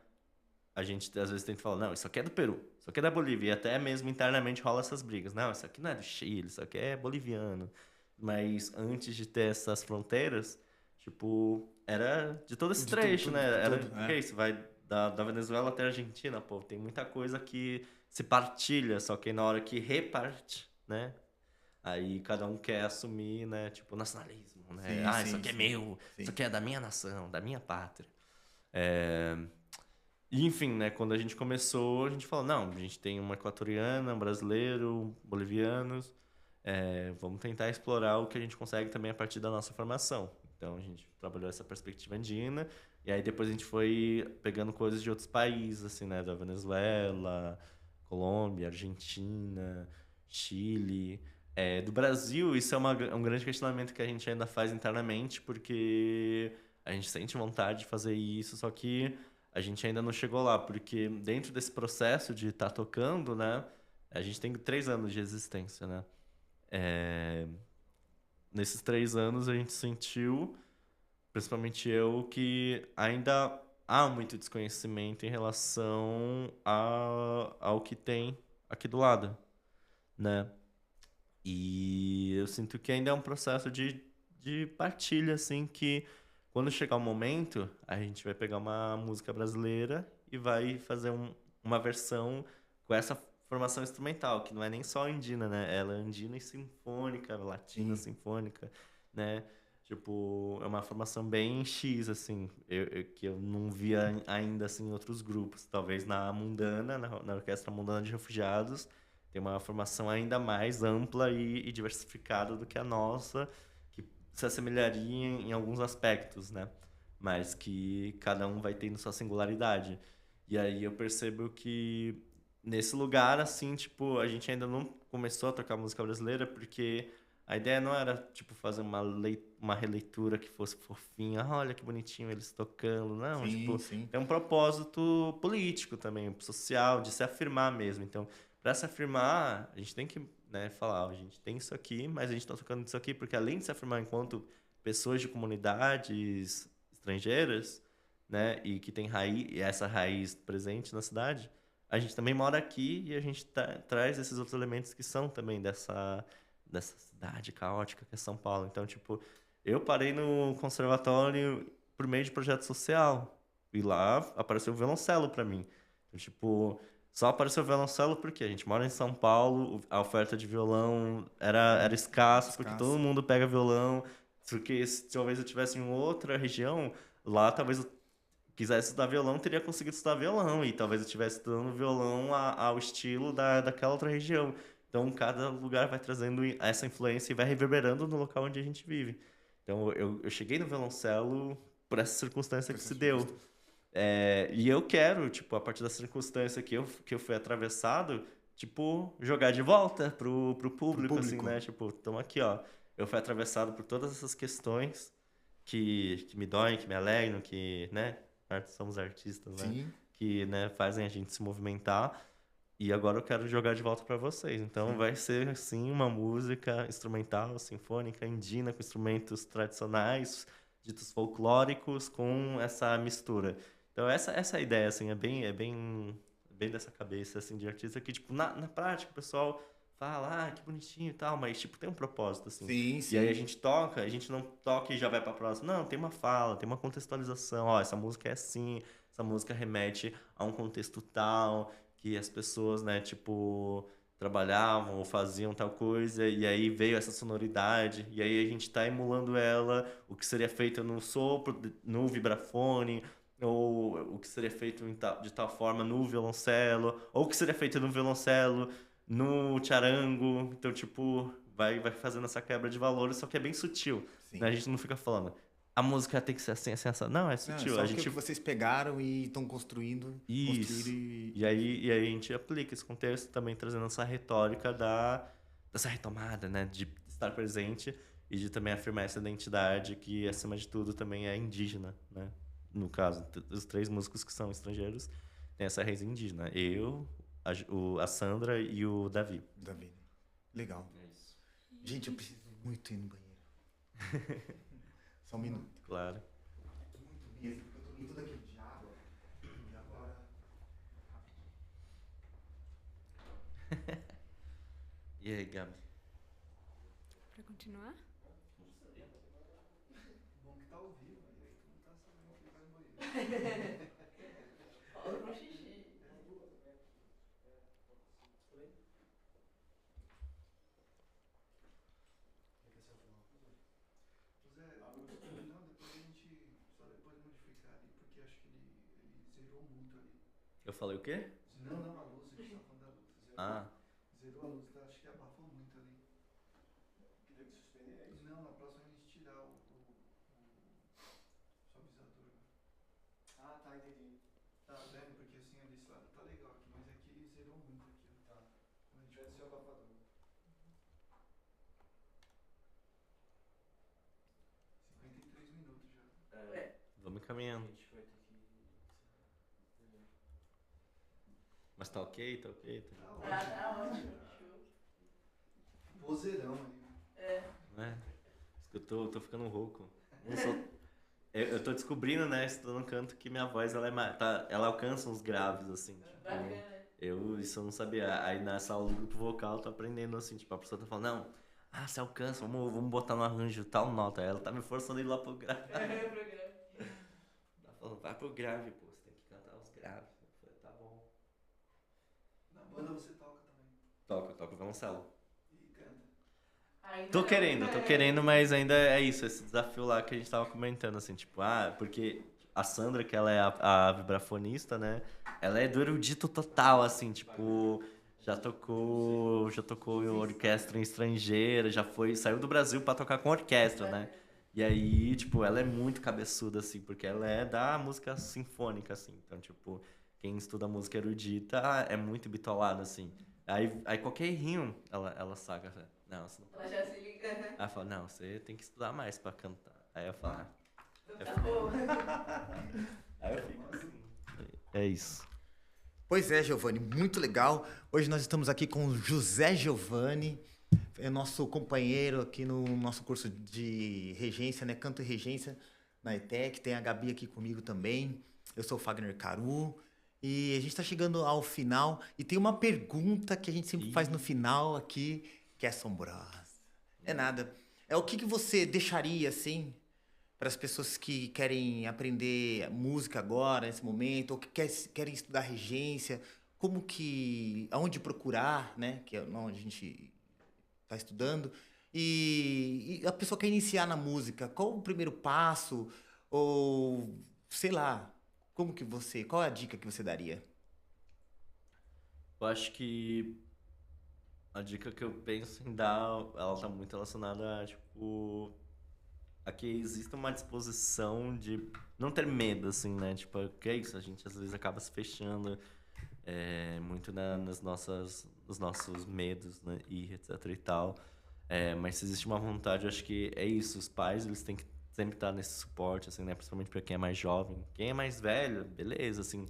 A gente às vezes tenta falar, não, isso aqui é do Peru, isso aqui é da Bolívia. E até mesmo internamente rola essas brigas. Não, isso aqui não é do Chile, isso aqui é boliviano. Mas antes de ter essas fronteiras, tipo, era de todo esse De tudo, trecho, tudo, né? Era, tudo. que é isso? Vai da Venezuela até a Argentina, pô. Tem muita coisa que se partilha, só que na hora que reparte, né? Aí cada um quer assumir, né? Tipo, nacionalismo, né? Sim, Isso sim, aqui é sim, meu, isso sim. aqui é da minha nação, da minha pátria. É... E, enfim, né? Quando a gente começou, a gente falou, não, a gente tem uma equatoriana, um brasileiro, bolivianos. Vamos tentar explorar o que a gente consegue também a partir da nossa formação. Então, a gente trabalhou essa perspectiva andina. E aí, depois a gente foi pegando coisas de outros países, assim, né? Da Venezuela, Colômbia, Argentina, Chile. Do Brasil, isso é um grande questionamento que a gente ainda faz internamente, porque a gente sente vontade de fazer isso, só que a gente ainda não chegou lá, porque dentro desse processo de estar tocando, né? A gente tem 3 anos de existência, né? É, Nesses 3 anos a gente sentiu, principalmente eu, que ainda há muito desconhecimento em relação ao que tem aqui do lado, né? E eu sinto que ainda é um processo de partilha, assim, que quando chegar o momento, a gente vai pegar uma música brasileira e vai fazer uma versão com essa formação instrumental, que não é nem só andina, né? Ela é andina e sinfônica, latina Sim. sinfônica, né? Tipo, é uma formação bem X, assim, que eu não via ainda, assim, em outros grupos. Talvez na Mundana, na Orquestra Mundana de Refugiados, tem uma formação ainda mais ampla e diversificada do que a nossa, que se assemelharia em alguns aspectos, né? Mas que cada um vai tendo sua singularidade. E aí eu percebo que nesse lugar, assim, tipo, a gente ainda não começou a tocar música brasileira porque A ideia não era, tipo, fazer uma releitura que fosse fofinha. Ah, olha que bonitinho eles tocando. Não, tipo, sim. tem um propósito político também, social, de se afirmar mesmo. Então, para se afirmar, a gente tem que, né, falar, ó, a gente tem isso aqui, mas a gente tá tocando isso aqui porque além de se afirmar enquanto pessoas de comunidades estrangeiras, né, e que tem essa raiz presente na cidade, a gente também mora aqui e a gente traz esses outros elementos que são também dessa cidade caótica que é São Paulo. Então, tipo, eu parei no conservatório por meio de projeto social. E lá apareceu o violoncelo para mim. Então, tipo, só apareceu o violoncelo porque a gente mora em São Paulo, a oferta de violão era escassa, porque todo mundo pega violão. Porque se talvez eu tivesse em outra região, lá talvez eu quisesse estudar violão, teria conseguido estudar violão. E talvez eu estivesse estudando violão ao estilo daquela outra região. Então, cada lugar vai trazendo essa influência e vai reverberando no local onde a gente vive. Então, eu cheguei no violoncelo por essa circunstância que se deu. E eu quero, tipo, a partir da circunstância que eu fui atravessado, tipo, jogar de volta pro público, assim, né? Tipo, então aqui, ó, eu fui atravessado por todas essas questões que me doem, que me alegram, que, né? Somos artistas, né? Sim. Que, né, fazem a gente se movimentar. E agora eu quero jogar de volta para vocês. Então vai ser, assim, uma música instrumental, sinfônica, indígena, com instrumentos tradicionais, ditos folclóricos, com essa mistura. Então essa é a ideia, assim, bem dessa cabeça, assim, de artista que, tipo, na prática o pessoal fala, ah, que bonitinho e tal, mas, tipo, tem um propósito, assim. Sim. E aí a gente não toca e já vai pra próxima. Não, tem uma fala, tem uma contextualização. Ó, essa música é assim, essa música remete a um contexto tal, que as pessoas, né, tipo, trabalhavam ou faziam tal coisa, e aí veio essa sonoridade, e aí a gente tá emulando ela, o que seria feito no sopro, no vibrafone, ou o que seria feito de tal forma no violoncelo, ou o que seria feito no violoncelo, no charango. Então, tipo, vai fazendo essa quebra de valores, só que é bem sutil. Né? A gente não fica falando, a música tem que ser assim, assim, assim. Não, é sutil. Só a o gente... que vocês pegaram e estão construindo. Isso. E aí a gente aplica esse contexto também trazendo essa retórica dessa retomada, né? De estar presente e de também afirmar essa identidade que, acima de tudo, também é indígena, né? No caso, os 3 músicos que são estrangeiros têm essa raiz indígena. Eu, a Sandra e o Davi. Legal. É isso. Gente, eu preciso muito ir no banheiro. Só um minuto. Claro. Muito mesmo, porque eu tomei tudo aquilo de água. E agora... E aí, Gabi? Pra continuar? Bom que tá ao vivo, e aí tu não tá sabendo que ele vai no banheiro. Fala pro xixi. Não, depois a gente só depois modificar ali, porque acho que ele zerou muito ali. Eu falei o quê? Não, a luz, a gente tá falando da luz. Zerou a luz, tá? Acho que abafou muito ali. Que deve suspender, é isso? Não, na próxima a gente tirar o suavizador. Ah, tá, entendi. Tá vendo? Porque assim, desse lado tá legal aqui, mas aqui ele zerou muito aqui. Tá. Deve ser o abafador. 53 minutos já. Vamos caminhando. Mas tá ok? Tá ok? Tá ótimo. Show. Vozeirão ali. Né? Eu tô ficando rouco. Eu tô descobrindo, né, estudando canto, que minha voz ela alcança uns graves, assim. Tipo, isso eu não sabia. Aí nessa aula do grupo vocal eu tô aprendendo assim, tipo, a pessoa tá falando, não, você alcança, vamos botar no arranjo tal nota. Aí ela tá me forçando a ir lá pro grave. Tá falando, vai pro grave, pô, você tem que cantar os graves. Eu falei, tá bom. Na banda você toca também? Toco violoncelo. E canta? Tô querendo, mas ainda é isso, esse desafio lá que a gente tava comentando, assim, tipo, porque a Sandra, que ela é a vibrafonista, né, ela é do erudito total, assim, tipo, já tocou em orquestra estrangeira, saiu do Brasil pra tocar com orquestra, né, e aí, tipo, ela é muito cabeçuda, assim, porque ela é da música sinfônica, assim, então, tipo, quem estuda música erudita é muito bitolado, assim, aí qualquer errinho, ela saca, não, você não Ela já se liga. Aí ela fala, não, você tem que estudar mais pra cantar. Aí eu falo, aí eu fico assim. É isso. Pois é, Giovanni, muito legal. Hoje nós estamos aqui com o José Giovanni, é nosso companheiro aqui no nosso curso de regência, né? Canto e regência na ETEC. Tem a Gabi aqui comigo também. Eu sou o Fagner Caru. E a gente está chegando ao final. E tem uma pergunta que a gente sempre faz no final aqui, que é assombrosa. É nada. É o que você deixaria, assim, para as pessoas que querem aprender música agora, nesse momento, ou que querem estudar regência, aonde procurar, né, que é onde a gente está estudando, e a pessoa quer iniciar na música, qual o primeiro passo, ou, sei lá, qual é a dica que você daria? Eu acho que a dica que eu penso em dar, ela tá muito relacionada a, tipo, a que exista uma disposição de não ter medo, assim, né? Tipo, que é isso, a gente às vezes acaba se fechando muito nos nossos medos, né? E etc e tal. Mas se existe uma vontade, eu acho que é isso. Os pais, eles têm que sempre estar nesse suporte, assim, né? Principalmente para quem é mais jovem. Quem é mais velho, beleza, assim.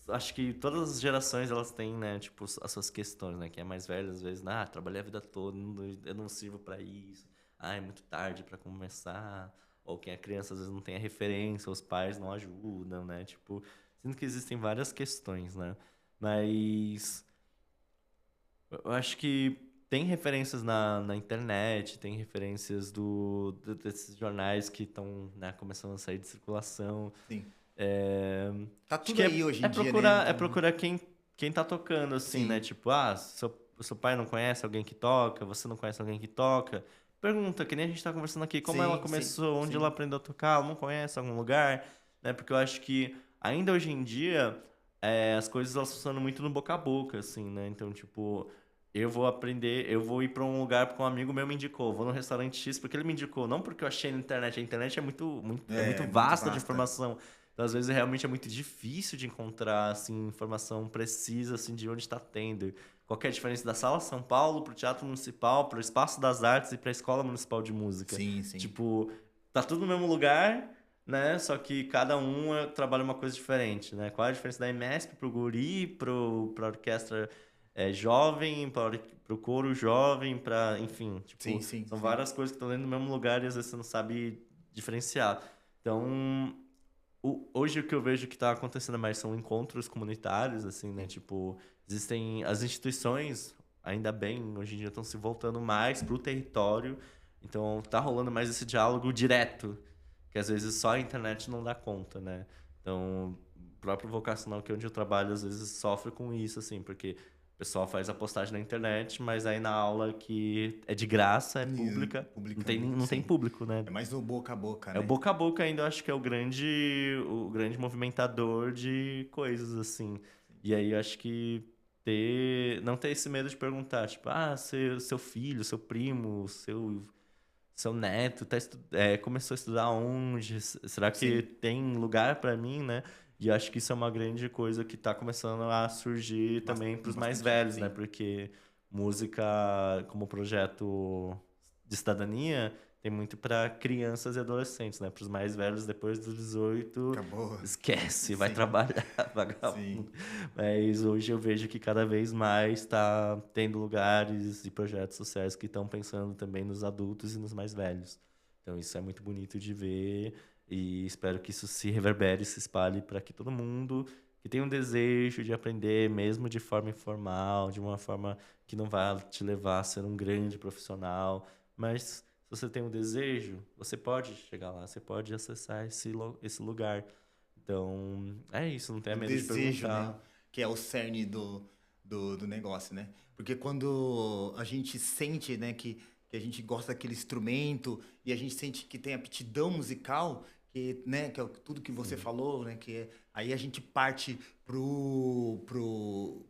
Acho que todas as gerações, elas têm, né, tipo, as suas questões, né? Quem é mais velho, às vezes, trabalhei a vida toda, eu não sirvo para isso. É muito tarde para começar. Ou quem é criança, às vezes, não tem a referência, os pais não ajudam, né? Tipo, sinto que existem várias questões, né? Mas eu acho que tem referências na internet, tem referências desses jornais que estão, né, começando a sair de circulação. Sim. Tá Acho tudo que aí hoje em dia, procurar, né? é procurar quem tá tocando, assim, Sim. né? Tipo, seu pai não conhece alguém que toca, você não conhece alguém que toca. Pergunta, que nem a gente tá conversando aqui, como ela Sim, começou, onde sim. ela aprendeu a tocar, ela não conhece algum lugar, né? Porque eu acho que ainda hoje em dia as coisas elas funcionam muito no boca a boca, assim, né? Então, tipo, eu vou ir pra um lugar porque um amigo meu me indicou, vou no restaurante X porque ele me indicou, não porque eu achei na internet. A internet é muito vasta de informação. Então, às vezes, realmente é muito difícil de encontrar, assim, informação precisa, assim, de onde está tendo. Qual que é a diferença da Sala São Paulo pro Teatro Municipal, pro Espaço das Artes e pra Escola Municipal de Música? Sim. Tipo, tá tudo no mesmo lugar, né? Só que cada um trabalha uma coisa diferente, né? Qual é a diferença da EMESP pro guri, pra orquestra jovem, pro coro jovem, enfim, tipo, são várias coisas que estão dentro do mesmo lugar e às vezes você não sabe diferenciar. Então, hoje o que eu vejo que está acontecendo mais são encontros comunitários, assim, né? Tipo, existem as instituições, ainda bem, hoje em dia estão se voltando mais para o território. Então, tá rolando mais esse diálogo direto, que às vezes só a internet não dá conta, né? Então, o próprio vocacional, que é onde eu trabalho, às vezes sofre com isso, assim, porque o pessoal faz a postagem na internet, mas aí na aula que é de graça, é pública, não tem público, né? É mais o boca a boca, né? O boca a boca ainda eu acho que é o grande movimentador de coisas, assim. E aí eu acho que não ter esse medo de perguntar, tipo, seu filho, seu primo, seu neto começou a estudar onde? Será que tem lugar para mim, né? E acho que isso é uma grande coisa que está começando a surgir também para os mais velhos, né? Porque música como projeto de cidadania tem muito para crianças e adolescentes, né? Para os mais velhos, depois dos 18, acabou. Esquece, vai trabalhar, vagabundo. Mas hoje eu vejo que cada vez mais está tendo lugares e projetos sociais que estão pensando também nos adultos e nos mais velhos. Então isso é muito bonito de ver e espero que isso se reverbere, se espalhe para que todo mundo que tem um desejo de aprender, mesmo de forma informal, de uma forma que não vai te levar a ser um grande profissional, mas se você tem um desejo, você pode chegar lá, você pode acessar esse lugar. Então, é isso, não tenha medo de perguntar. Né? Que é o cerne do negócio, né? Porque quando a gente sente, né, que a gente gosta daquele instrumento e a gente sente que tem aptidão musical, né, que é tudo que você falou, né, aí a gente parte pro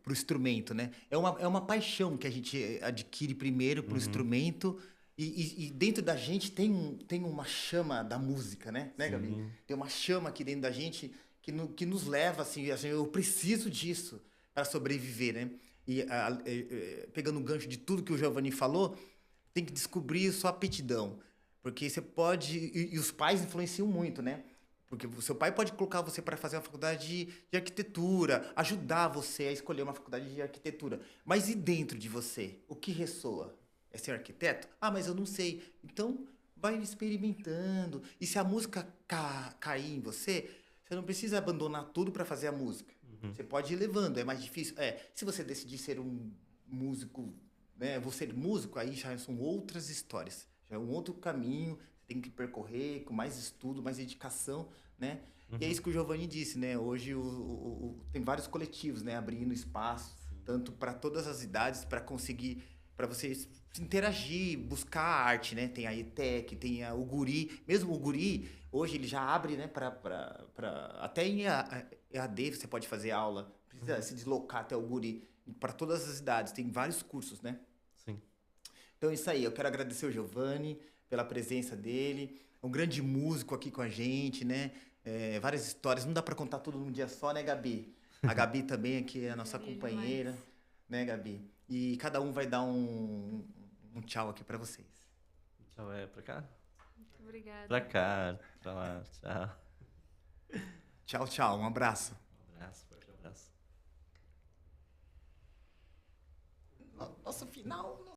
instrumento, né? É uma paixão que a gente adquire primeiro pro instrumento. E dentro da gente tem uma chama da música, né, Gabi? Tem uma chama aqui dentro da gente que nos leva, assim, eu preciso disso para sobreviver, né? Pegando um gancho de tudo que o Giovanni falou, tem que descobrir sua aptidão. Porque você pode... E os pais influenciam muito, né? Porque o seu pai pode colocar você para fazer uma faculdade de arquitetura, ajudar você a escolher uma faculdade de arquitetura. Mas e dentro de você? O que ressoa? É ser arquiteto? Ah, mas eu não sei. Então, vai experimentando. E se a música cair em você, você não precisa abandonar tudo para fazer a música. Você pode ir levando, é mais difícil. Se você decidir ser um músico, né, vou ser músico, aí já são outras histórias. Já é um outro caminho, você tem que percorrer com mais estudo, mais dedicação, né? E é isso que o Giovanni disse, né? Hoje tem vários coletivos, né, abrindo espaço, tanto para todas as idades, para conseguir, para vocês interagir, buscar a arte, né? Tem a ETEC, tem o Guri. Mesmo o Guri, hoje ele já abre, né? Até em EAD você pode fazer aula. Não precisa se deslocar até o Guri. Para todas as idades, tem vários cursos, né? Sim. Então é isso aí. Eu quero agradecer o Giovanni pela presença dele. É um grande músico aqui com a gente, né? Várias histórias. Não dá para contar tudo num dia só, né, Gabi? A Gabi também aqui é a nossa companheira, né, Gabi? E cada um vai dar um tchau aqui para vocês. Tchau, pra cá? Muito obrigada. Pra cá, pra lá, tchau. Tchau, tchau. Um abraço. Um abraço, forte abraço. Nosso final...